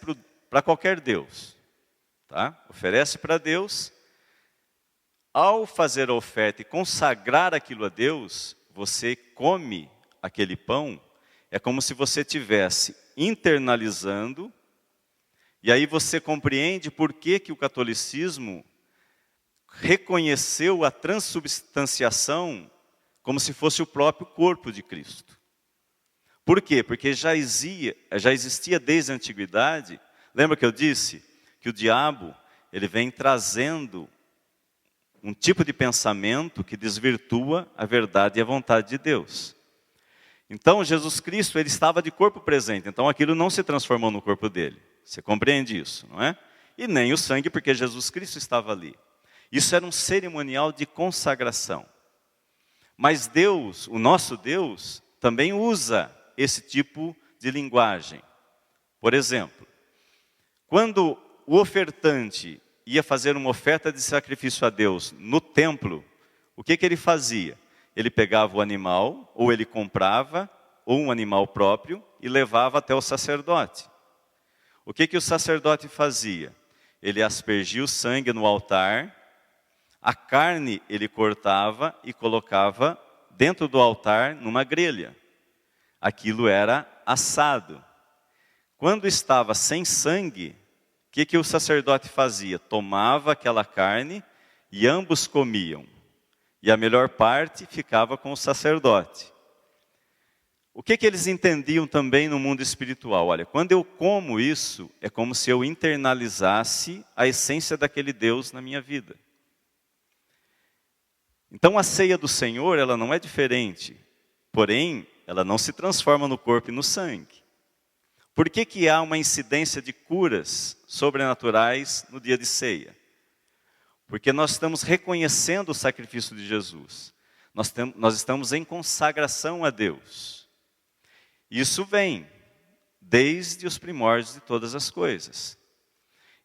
para qualquer Deus. Tá? Oferece para Deus. Ao fazer a oferta e consagrar aquilo a Deus, você come aquele pão. É como se você estivesse internalizando. E aí você compreende por que o catolicismo reconheceu a transubstanciação como se fosse o próprio corpo de Cristo. Por quê? Porque já existia desde a antiguidade. Lembra que eu disse que o diabo ele vem trazendo um tipo de pensamento que desvirtua a verdade e a vontade de Deus. Então Jesus Cristo ele estava de corpo presente, então aquilo não se transformou no corpo dele. Você compreende isso, não é? E nem o sangue, porque Jesus Cristo estava ali. Isso era um cerimonial de consagração. Mas Deus, o nosso Deus, também usa esse tipo de linguagem. Por exemplo, quando o ofertante ia fazer uma oferta de sacrifício a Deus no templo, o que ele fazia? Ele pegava o animal, ou ele comprava, ou um animal próprio, e levava até o sacerdote. O que o sacerdote fazia? Ele aspergia o sangue no altar, a carne ele cortava e colocava dentro do altar numa grelha. Aquilo era assado. Quando estava sem sangue, o que o sacerdote fazia? Tomava aquela carne e ambos comiam. E a melhor parte ficava com o sacerdote. O que eles entendiam também no mundo espiritual? Olha, quando eu como isso, é como se eu internalizasse a essência daquele Deus na minha vida. Então a ceia do Senhor, ela não é diferente. Porém, ela não se transforma no corpo e no sangue. Por que há uma incidência de curas sobrenaturais no dia de ceia? Porque nós estamos reconhecendo o sacrifício de Jesus. Nós estamos em consagração a Deus. Isso vem desde os primórdios de todas as coisas.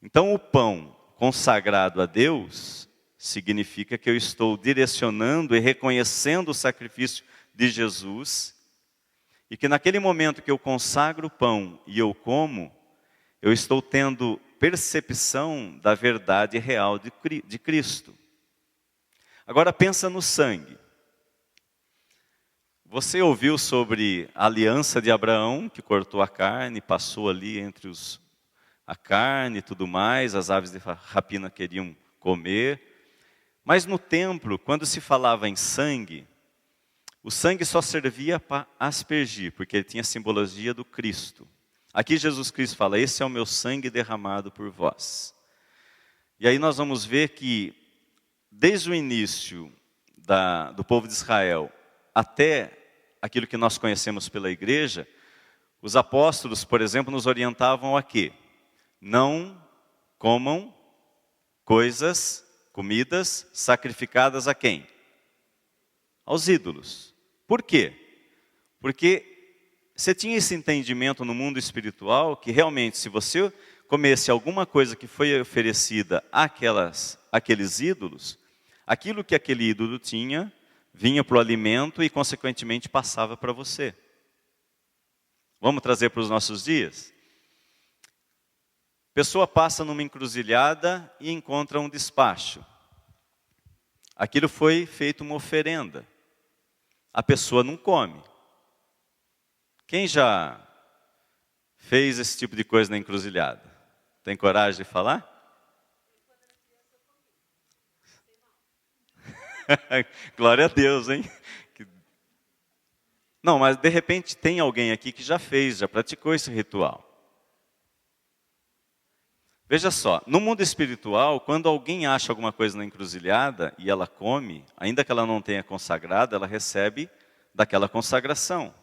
Então o pão consagrado a Deus significa que eu estou direcionando e reconhecendo o sacrifício de Jesus. E que naquele momento que eu consagro o pão e eu como, eu estou tendo percepção da verdade real de Cristo. Agora pensa no sangue. Você ouviu sobre a aliança de Abraão, que cortou a carne, passou ali entre a carne e tudo mais, as aves de rapina queriam comer. Mas no templo, quando se falava em sangue, o sangue só servia para aspergir, porque ele tinha a simbologia do Cristo. Aqui Jesus Cristo fala, esse é o meu sangue derramado por vós. E aí nós vamos ver que, desde o início do povo de Israel, até aquilo que nós conhecemos pela igreja, os apóstolos, por exemplo, nos orientavam a quê? não comam comidas sacrificadas a quem? Aos ídolos. Por quê? Porque você tinha esse entendimento no mundo espiritual que realmente se você comesse alguma coisa que foi oferecida àqueles ídolos, aquilo que aquele ídolo tinha, vinha para o alimento e consequentemente passava para você. Vamos trazer para os nossos dias? Pessoa passa numa encruzilhada e encontra um despacho. Aquilo foi feito uma oferenda. A pessoa não come. Quem já fez esse tipo de coisa na encruzilhada? Tem coragem de falar? Glória a Deus, hein? Não, mas de repente tem alguém aqui que já fez, já praticou esse ritual. Veja só, no mundo espiritual, quando alguém acha alguma coisa na encruzilhada e ela come, ainda que ela não tenha consagrado, ela recebe daquela consagração.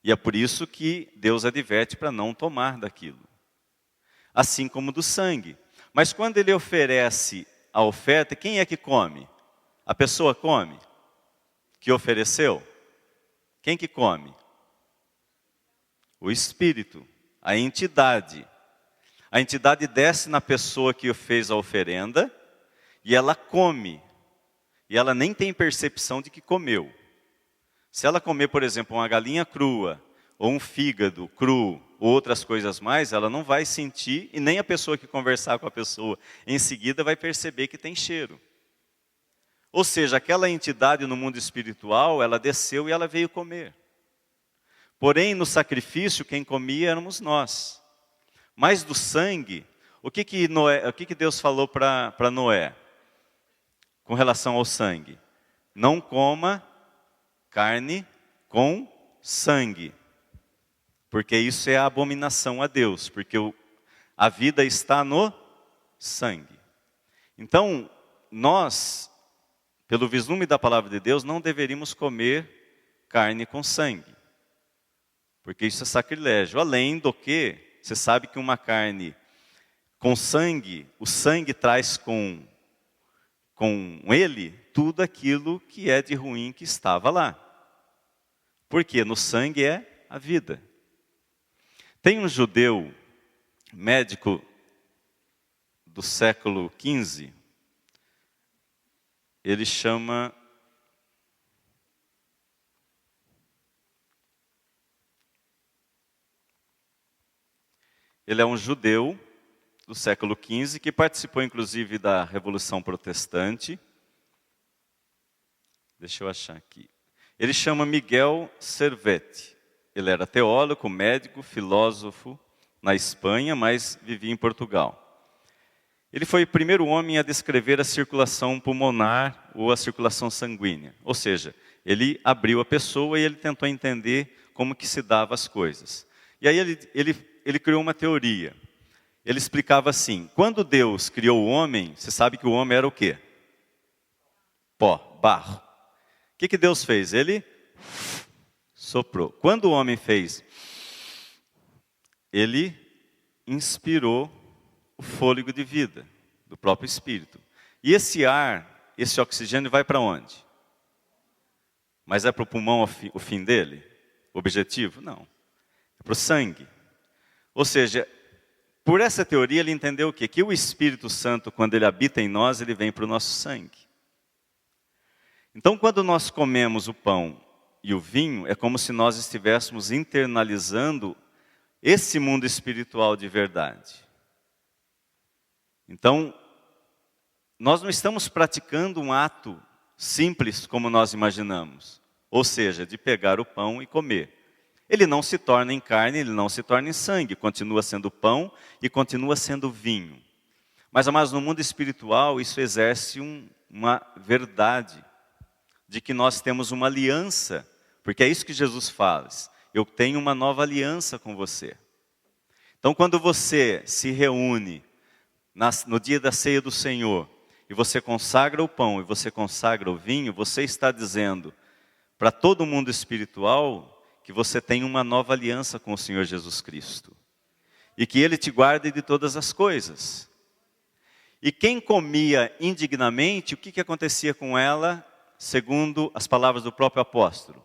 E é por isso que Deus adverte para não tomar daquilo. Assim como do sangue. Mas quando ele oferece a oferta, quem é que come? A pessoa come? Que ofereceu? Quem que come? O Espírito, a entidade. A entidade desce na pessoa que fez a oferenda e ela come. E ela nem tem percepção de que comeu. Se ela comer, por exemplo, uma galinha crua, ou um fígado cru, ou outras coisas mais, ela não vai sentir, e nem a pessoa que conversar com a pessoa em seguida vai perceber que tem cheiro. Ou seja, aquela entidade no mundo espiritual, ela desceu e ela veio comer. Porém, no sacrifício, quem comia éramos nós. Mas do sangue, o que Deus falou para Noé com relação ao sangue? Não coma carne com sangue, porque isso é a abominação a Deus, porque a vida está no sangue. Então, nós, pelo vislumbre da palavra de Deus, não deveríamos comer carne com sangue, porque isso é sacrilégio. Além do que, você sabe que uma carne com sangue, o sangue traz com ele tudo aquilo que é de ruim que estava lá. Porque no sangue é a vida. Tem um judeu, médico do século XV, ele chama... Ele é um judeu do século XV, que participou inclusive da Revolução Protestante. Deixa eu achar aqui. Ele chama Miguel Servet. Ele era teólogo, médico, filósofo na Espanha, mas vivia em Portugal. Ele foi o primeiro homem a descrever a circulação pulmonar ou a circulação sanguínea. Ou seja, ele abriu a pessoa e ele tentou entender como que se dava as coisas. E aí ele criou uma teoria. Ele explicava assim, quando Deus criou o homem, você sabe que o homem era o quê? Pó, barro. O que Deus fez? Ele soprou. Quando o homem fez, ele inspirou o fôlego de vida do próprio Espírito. E esse ar, esse oxigênio vai para onde? Mas é para o pulmão o fim dele? O objetivo? Não. É para o sangue. Ou seja, por essa teoria ele entendeu o quê? Que o Espírito Santo, quando ele habita em nós, ele vem para o nosso sangue. Então, quando nós comemos o pão e o vinho, é como se nós estivéssemos internalizando esse mundo espiritual de verdade. Então, nós não estamos praticando um ato simples como nós imaginamos. Ou seja, de pegar o pão e comer. Ele não se torna em carne, ele não se torna em sangue. Continua sendo pão e continua sendo vinho. Mas no mundo espiritual, isso exerce uma verdade. De que nós temos uma aliança. Porque é isso que Jesus fala. Eu tenho uma nova aliança com você. Então, quando você se reúne no dia da ceia do Senhor, e você consagra o pão e você consagra o vinho, você está dizendo para todo mundo espiritual que você tem uma nova aliança com o Senhor Jesus Cristo. e que Ele te guarde de todas as coisas. E quem comia indignamente, o que acontecia com ela, segundo as palavras do próprio apóstolo?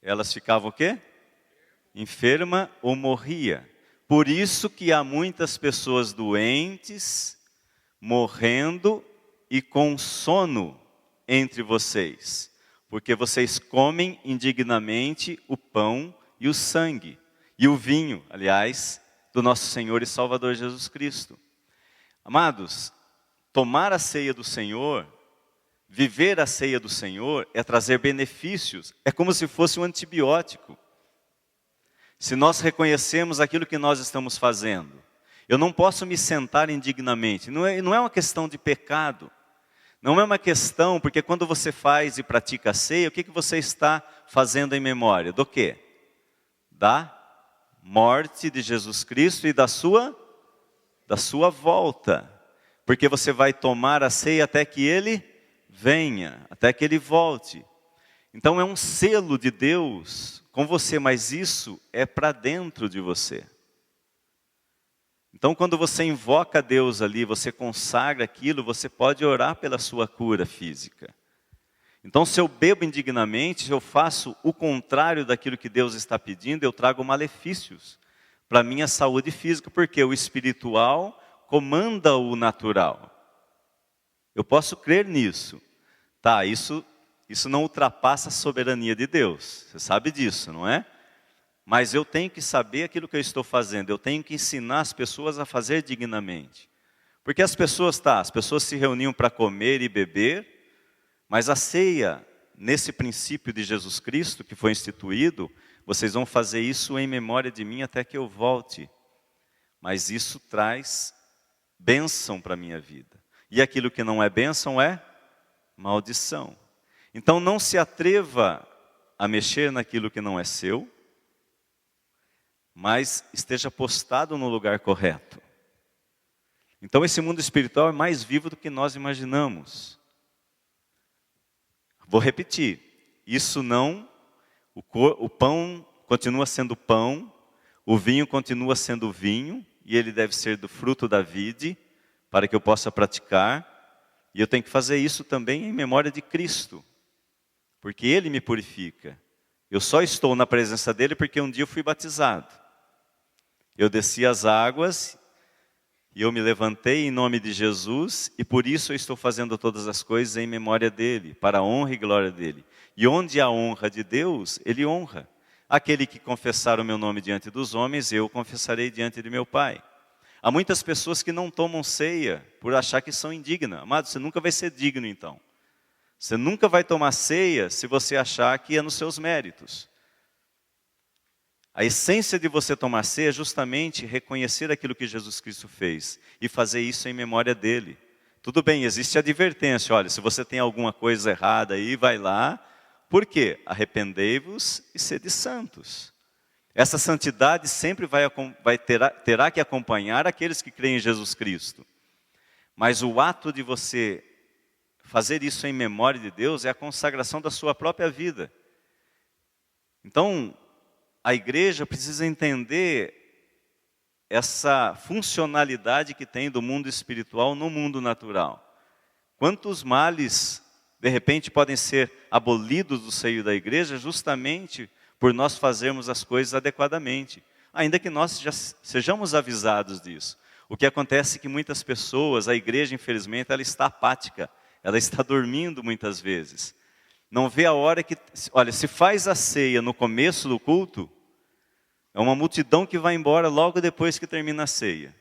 Elas ficavam o quê? Enferma ou morria. Por isso que há muitas pessoas doentes, morrendo e com sono entre vocês. Porque vocês comem indignamente o pão e o sangue. E o vinho, aliás, do nosso Senhor e Salvador Jesus Cristo. Amados, tomar a ceia do Senhor, viver a ceia do Senhor é trazer benefícios. É como se fosse um antibiótico. Se nós reconhecemos aquilo que nós estamos fazendo, eu não posso me sentar indignamente. Não é uma questão de pecado. Não é uma questão, porque quando você faz e pratica a ceia, o que você está fazendo em memória? Do quê? Da morte de Jesus Cristo e da sua volta. Porque você vai tomar a ceia até que Ele venha, até que Ele volte. Então é um selo de Deus com você, mas isso é para dentro de você. Então quando você invoca Deus ali, você consagra aquilo, você pode orar pela sua cura física. Então se eu bebo indignamente, se eu faço o contrário daquilo que Deus está pedindo, eu trago malefícios para a minha saúde física, porque o espiritual comanda o natural. Eu posso crer nisso. Tá, isso não ultrapassa a soberania de Deus. Você sabe disso, não é? Mas eu tenho que saber aquilo que eu estou fazendo. Eu tenho que ensinar as pessoas a fazer dignamente. Porque as pessoas se reuniam para comer e beber, mas a ceia, nesse princípio de Jesus Cristo que foi instituído, vocês vão fazer isso em memória de mim até que eu volte. Mas isso traz bênção para a minha vida. E aquilo que não é bênção é maldição. Então não se atreva a mexer naquilo que não é seu, mas esteja postado no lugar correto. Então esse mundo espiritual é mais vivo do que nós imaginamos. Vou repetir, o pão continua sendo pão, o vinho continua sendo vinho, e ele deve ser do fruto da vide, para que eu possa praticar, e eu tenho que fazer isso também em memória de Cristo, porque Ele me purifica. Eu só estou na presença dEle porque um dia eu fui batizado. Eu desci as águas, e eu me levantei em nome de Jesus, e por isso eu estou fazendo todas as coisas em memória dEle, para a honra e glória dEle. E onde há honra de Deus, Ele honra. Aquele que confessar o meu nome diante dos homens, eu confessarei diante de meu Pai. Há muitas pessoas que não tomam ceia por achar que são indignas. Amado, você nunca vai ser digno então. Você nunca vai tomar ceia se você achar que é nos seus méritos. A essência de você tomar ceia é justamente reconhecer aquilo que Jesus Cristo fez e fazer isso em memória dele. Tudo bem, existe advertência. Olha, se você tem alguma coisa errada aí, vai lá. Por quê? Arrependei-vos e sede santos. Essa santidade sempre terá que acompanhar aqueles que creem em Jesus Cristo. Mas o ato de você fazer isso em memória de Deus é a consagração da sua própria vida. Então, a igreja precisa entender essa funcionalidade que tem do mundo espiritual no mundo natural. Quantos males, de repente, podem ser abolidos do seio da igreja justamente por nós fazermos as coisas adequadamente, ainda que nós já sejamos avisados disso. O que acontece é que muitas pessoas, a igreja, infelizmente, ela está apática, ela está dormindo muitas vezes. Não vê a hora que, olha, se faz a ceia no começo do culto, é uma multidão que vai embora logo depois que termina a ceia.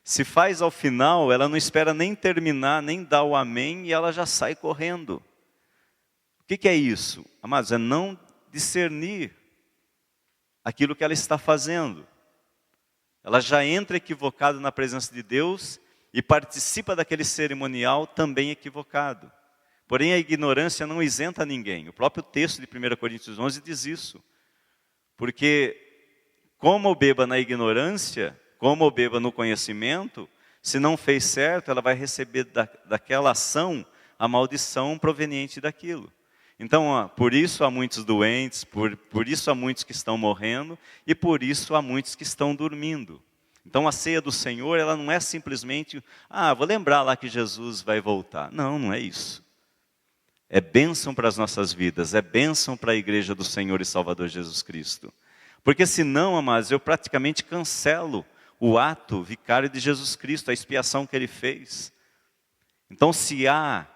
Se faz ao final, ela não espera nem terminar, nem dar o amém, e ela já sai correndo. O que é isso? Amados, é não discernir aquilo que ela está fazendo. Ela já entra equivocada na presença de Deus e participa daquele cerimonial também equivocado. Porém, a ignorância não isenta ninguém. O próprio texto de 1 Coríntios 11 diz isso. Porque como beba na ignorância, como beba no conhecimento, se não fez certo, ela vai receber daquela ação a maldição proveniente daquilo. Então, ó, por isso há muitos doentes, por isso há muitos que estão morrendo e por isso há muitos que estão dormindo. Então a ceia do Senhor, ela não é simplesmente, vou lembrar lá que Jesus vai voltar. Não, não é isso. É bênção para as nossas vidas, é bênção para a igreja do Senhor e Salvador Jesus Cristo. Porque senão, amados, eu praticamente cancelo o ato vicário de Jesus Cristo, a expiação que Ele fez. Então se há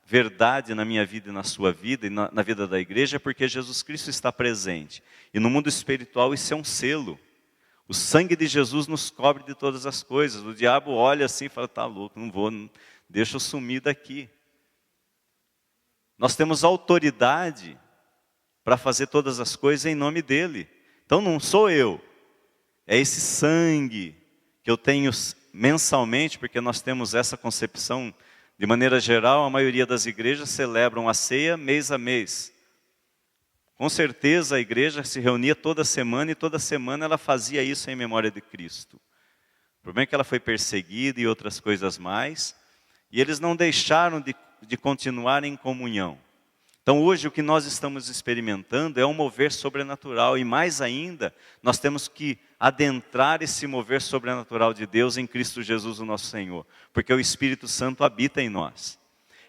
verdade na minha vida e na sua vida e na vida da igreja, é porque Jesus Cristo está presente. E no mundo espiritual isso é um selo. O sangue de Jesus nos cobre de todas as coisas. O diabo olha assim e fala, tá louco, deixa eu sumir daqui. Nós temos autoridade para fazer todas as coisas em nome dEle. Então não sou eu, é esse sangue que eu tenho mensalmente, porque nós temos essa concepção. De maneira geral, a maioria das igrejas celebram a ceia mês a mês. Com certeza a igreja se reunia toda semana e toda semana ela fazia isso em memória de Cristo. O problema é que ela foi perseguida e outras coisas mais, e eles não deixaram de continuar em comunhão. Então hoje o que nós estamos experimentando é um mover sobrenatural, e mais ainda, nós temos que adentrar esse mover sobrenatural de Deus em Cristo Jesus, o nosso Senhor, porque o Espírito Santo habita em nós.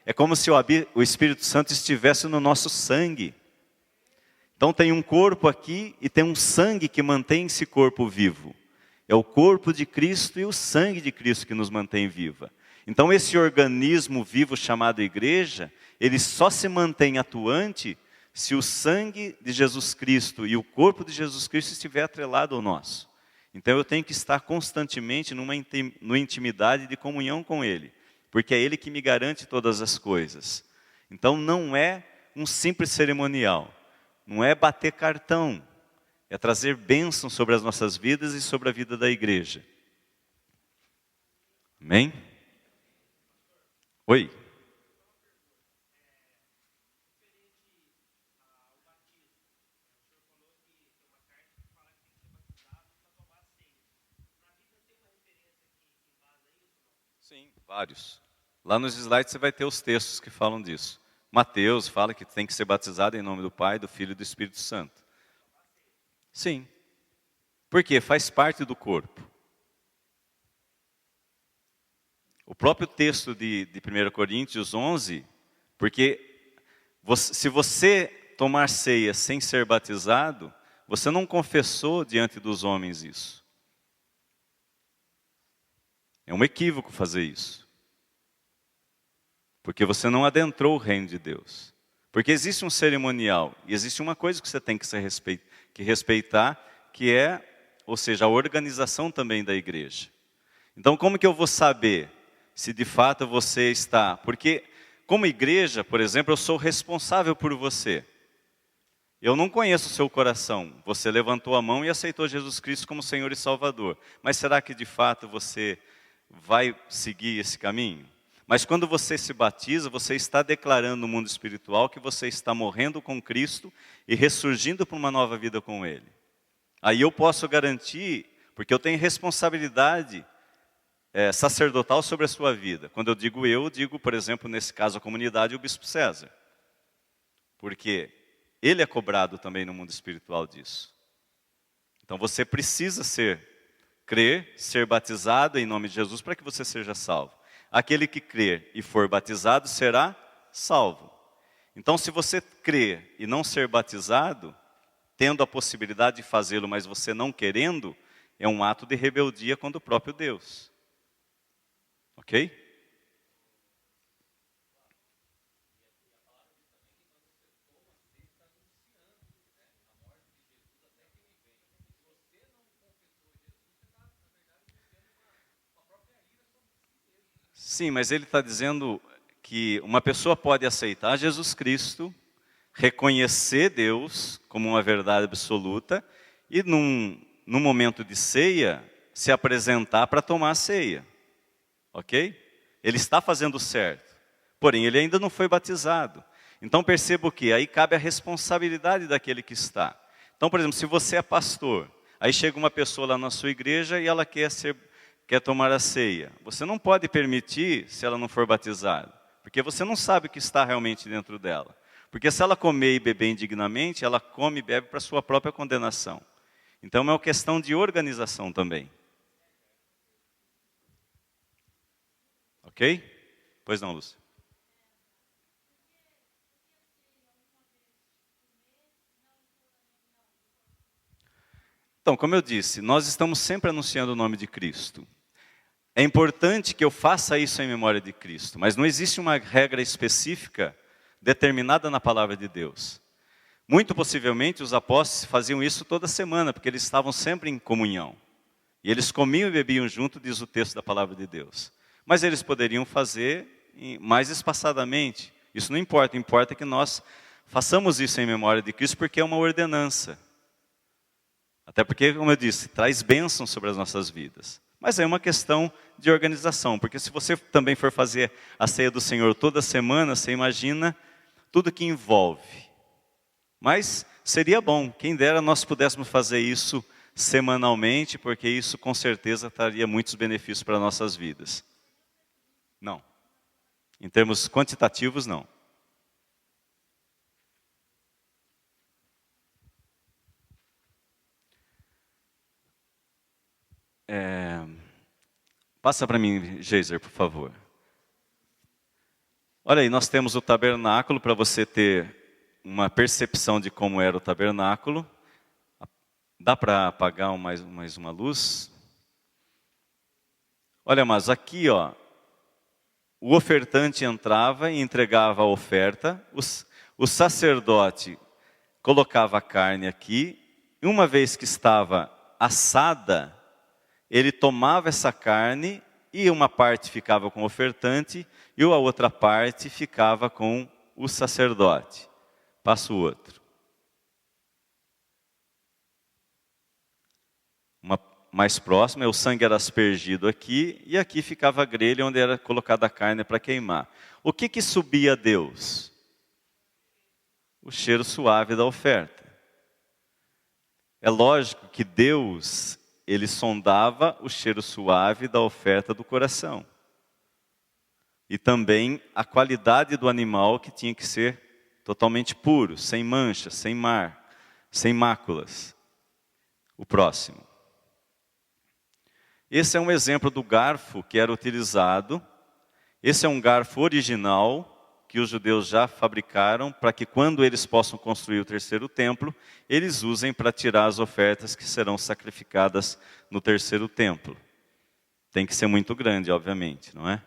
É como se o Espírito Santo estivesse no nosso sangue. Então tem um corpo aqui e tem um sangue que mantém esse corpo vivo. É o corpo de Cristo e o sangue de Cristo que nos mantém viva. Então esse organismo vivo chamado igreja, ele só se mantém atuante se o sangue de Jesus Cristo e o corpo de Jesus Cristo estiver atrelado ao nosso. Então eu tenho que estar constantemente numa intimidade de comunhão com Ele, porque é Ele que me garante todas as coisas. Então não é um simples cerimonial, não é bater cartão, é trazer bênção sobre as nossas vidas e sobre a vida da igreja. Amém? Oi. Sim, vários. Lá nos slides você vai ter os textos que falam disso. Mateus fala que tem que ser batizado em nome do Pai, do Filho e do Espírito Santo. Sim. Por quê? Faz parte do corpo. O próprio texto de 1 Coríntios 11, porque se você tomar ceia sem ser batizado, você não confessou diante dos homens isso. É um equívoco fazer isso. Porque você não adentrou o reino de Deus. Porque existe um cerimonial, e existe uma coisa que você tem que respeitar, que é, ou seja, a organização também da igreja. Então como que eu vou saber se de fato você está? Porque como igreja, por exemplo, eu sou responsável por você. Eu não conheço o seu coração. Você levantou a mão e aceitou Jesus Cristo como Senhor e Salvador. Mas será que de fato você vai seguir esse caminho? Mas quando você se batiza, você está declarando no mundo espiritual que você está morrendo com Cristo e ressurgindo para uma nova vida com Ele. Aí eu posso garantir, porque eu tenho responsabilidade sacerdotal sobre a sua vida. Quando eu digo, por exemplo, nesse caso a comunidade e o Bispo César. Porque ele é cobrado também no mundo espiritual disso. Então você precisa crer, ser batizado em nome de Jesus para que você seja salvo. Aquele que crer e for batizado será salvo. Então se você crer e não ser batizado, tendo a possibilidade de fazê-lo, mas você não querendo, é um ato de rebeldia contra o próprio Deus. Ok? Sim, mas ele está dizendo que uma pessoa pode aceitar Jesus Cristo, reconhecer Deus como uma verdade absoluta e num momento de ceia, se apresentar para tomar a ceia. Ok? Ele está fazendo certo, porém ele ainda não foi batizado. Então percebo que aí cabe a responsabilidade daquele que está. Então, por exemplo, se você é pastor, aí chega uma pessoa lá na sua igreja e ela quer tomar a ceia. Você não pode permitir se ela não for batizada, porque você não sabe o que está realmente dentro dela. Porque se ela comer e beber indignamente, ela come e bebe para sua própria condenação. Então é uma questão de organização também. Ok? Pois não, Lúcia. Então, como eu disse, nós estamos sempre anunciando o nome de Cristo. É importante que eu faça isso em memória de Cristo, mas não existe uma regra específica determinada na palavra de Deus. Muito possivelmente os apóstolos faziam isso toda semana, porque eles estavam sempre em comunhão. E eles comiam e bebiam junto, diz o texto da palavra de Deus. Mas eles poderiam fazer mais espaçadamente. Isso não importa, importa que nós façamos isso em memória de Cristo, porque é uma ordenança. Até porque, como eu disse, traz bênção sobre as nossas vidas. Mas é uma questão de organização, porque se você também for fazer a ceia do Senhor toda semana, você imagina tudo que envolve. Mas seria bom, quem dera nós pudéssemos fazer isso semanalmente, porque isso com certeza traria muitos benefícios para nossas vidas. Não. Em termos quantitativos, não. Passa para mim, Geiser, por favor. Olha aí, nós temos o tabernáculo para você ter uma percepção de como era o tabernáculo. Dá para apagar mais uma luz? Olha, mas aqui, ó, o ofertante entrava e entregava a oferta, o sacerdote colocava a carne aqui, e uma vez que estava assada, ele tomava essa carne e uma parte ficava com o ofertante e a outra parte ficava com o sacerdote. Passa o outro. Uma mais próxima, o sangue era aspergido aqui e aqui ficava a grelha onde era colocada a carne para queimar. O que subia a Deus? O cheiro suave da oferta. É lógico que Deus, ele sondava o cheiro suave da oferta do coração. E também a qualidade do animal, que tinha que ser totalmente puro, sem manchas, sem máculas. O próximo. Esse é um exemplo do garfo que era utilizado. Esse é um garfo original que os judeus já fabricaram para que quando eles possam construir o terceiro templo, eles usem para tirar as ofertas que serão sacrificadas no terceiro templo. Tem que ser muito grande, obviamente, não é?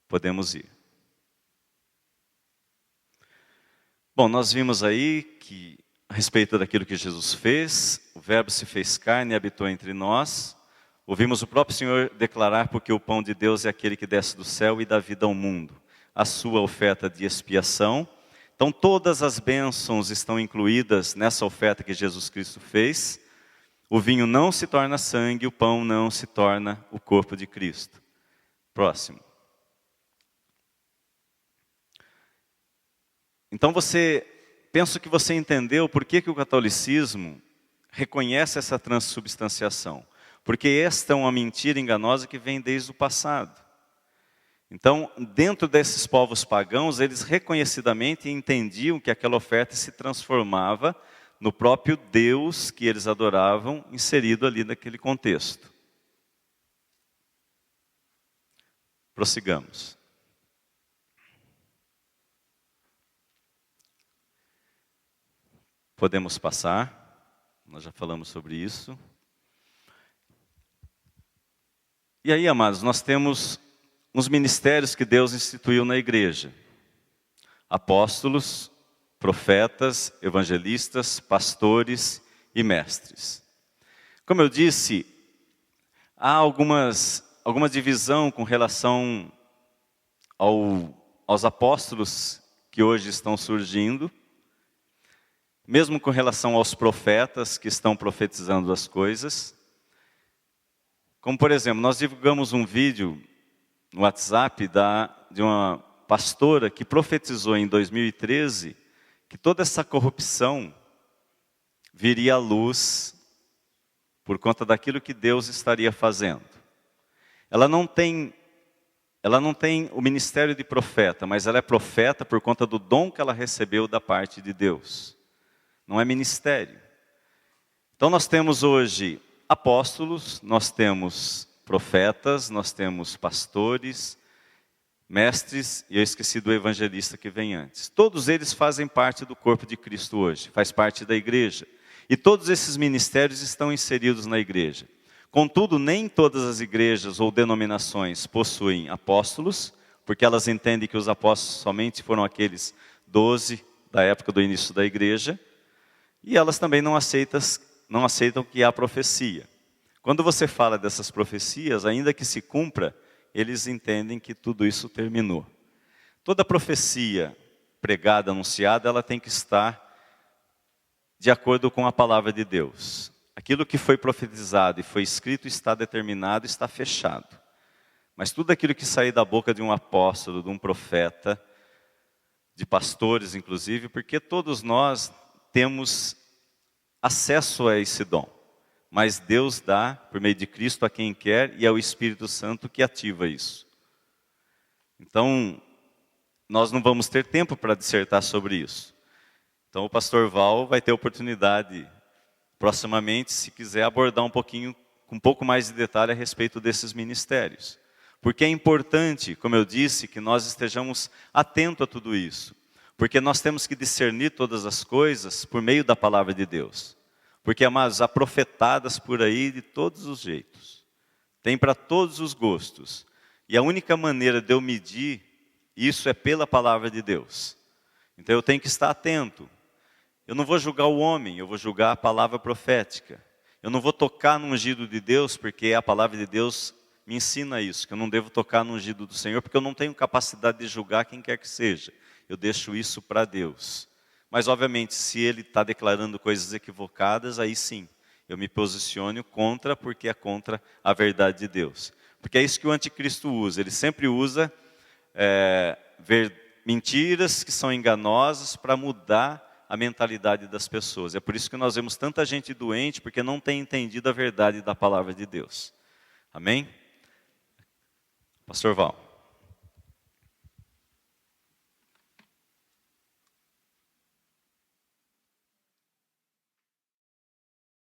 Podemos ir. Bom, nós vimos aí que, a respeito daquilo que Jesus fez, o Verbo se fez carne e habitou entre nós. Ouvimos o próprio Senhor declarar, porque o pão de Deus é aquele que desce do céu e dá vida ao mundo. A sua oferta de expiação. Então todas as bênçãos estão incluídas nessa oferta que Jesus Cristo fez. O vinho não se torna sangue, o pão não se torna o corpo de Cristo. Próximo. Então penso que você entendeu por que o catolicismo reconhece essa transubstanciação. Porque esta é uma mentira enganosa que vem desde o passado. Então, dentro desses povos pagãos, eles reconhecidamente entendiam que aquela oferta se transformava no próprio Deus que eles adoravam, inserido ali naquele contexto. Prossigamos. Podemos passar, nós já falamos sobre isso. E aí, amados, nós temos uns ministérios que Deus instituiu na igreja. Apóstolos, profetas, evangelistas, pastores e mestres. Como eu disse, há alguma divisão com relação aos apóstolos que hoje estão surgindo, mesmo com relação aos profetas que estão profetizando as coisas. Como, por exemplo, nós divulgamos um vídeo no WhatsApp de uma pastora que profetizou em 2013 que toda essa corrupção viria à luz por conta daquilo que Deus estaria fazendo. Ela ela não tem o ministério de profeta, mas ela é profeta por conta do dom que ela recebeu da parte de Deus. Não é ministério. Então nós temos hoje apóstolos, nós temos profetas, nós temos pastores, mestres, e eu esqueci do evangelista que vem antes. Todos eles fazem parte do corpo de Cristo hoje, faz parte da igreja. E todos esses ministérios estão inseridos na igreja. Contudo, nem todas as igrejas ou denominações possuem apóstolos, porque elas entendem que os apóstolos somente foram aqueles 12 da época do início da igreja, e elas também não aceitam que há profecia. Quando você fala dessas profecias, ainda que se cumpra, eles entendem que tudo isso terminou. Toda profecia pregada, anunciada, ela tem que estar de acordo com a palavra de Deus. Aquilo que foi profetizado e foi escrito está determinado, está fechado. Mas tudo aquilo que sair da boca de um apóstolo, de um profeta, de pastores inclusive, porque todos nós temos acesso a esse dom. Mas Deus dá, por meio de Cristo, a quem quer, e é o Espírito Santo que ativa isso. Então, nós não vamos ter tempo para dissertar sobre isso. Então, o pastor Val vai ter oportunidade, proximamente, se quiser, abordar com um pouco mais de detalhe a respeito desses ministérios. Porque é importante, como eu disse, que nós estejamos atentos a tudo isso. Porque nós temos que discernir todas as coisas por meio da palavra de Deus. Porque, amados, há profetadas por aí de todos os jeitos. Tem para todos os gostos. E a única maneira de eu medir isso é pela palavra de Deus. Então eu tenho que estar atento. Eu não vou julgar o homem, eu vou julgar a palavra profética. Eu não vou tocar no ungido de Deus, porque a palavra de Deus me ensina isso, que eu não devo tocar no ungido do Senhor, porque eu não tenho capacidade de julgar quem quer que seja. Eu deixo isso para Deus. Mas, obviamente, se ele está declarando coisas equivocadas, aí sim, eu me posiciono contra, porque é contra a verdade de Deus. Porque é isso que o anticristo usa, ele sempre usa mentiras que são enganosas para mudar a mentalidade das pessoas. É por isso que nós vemos tanta gente doente, porque não tem entendido a verdade da palavra de Deus. Amém? Pastor Val.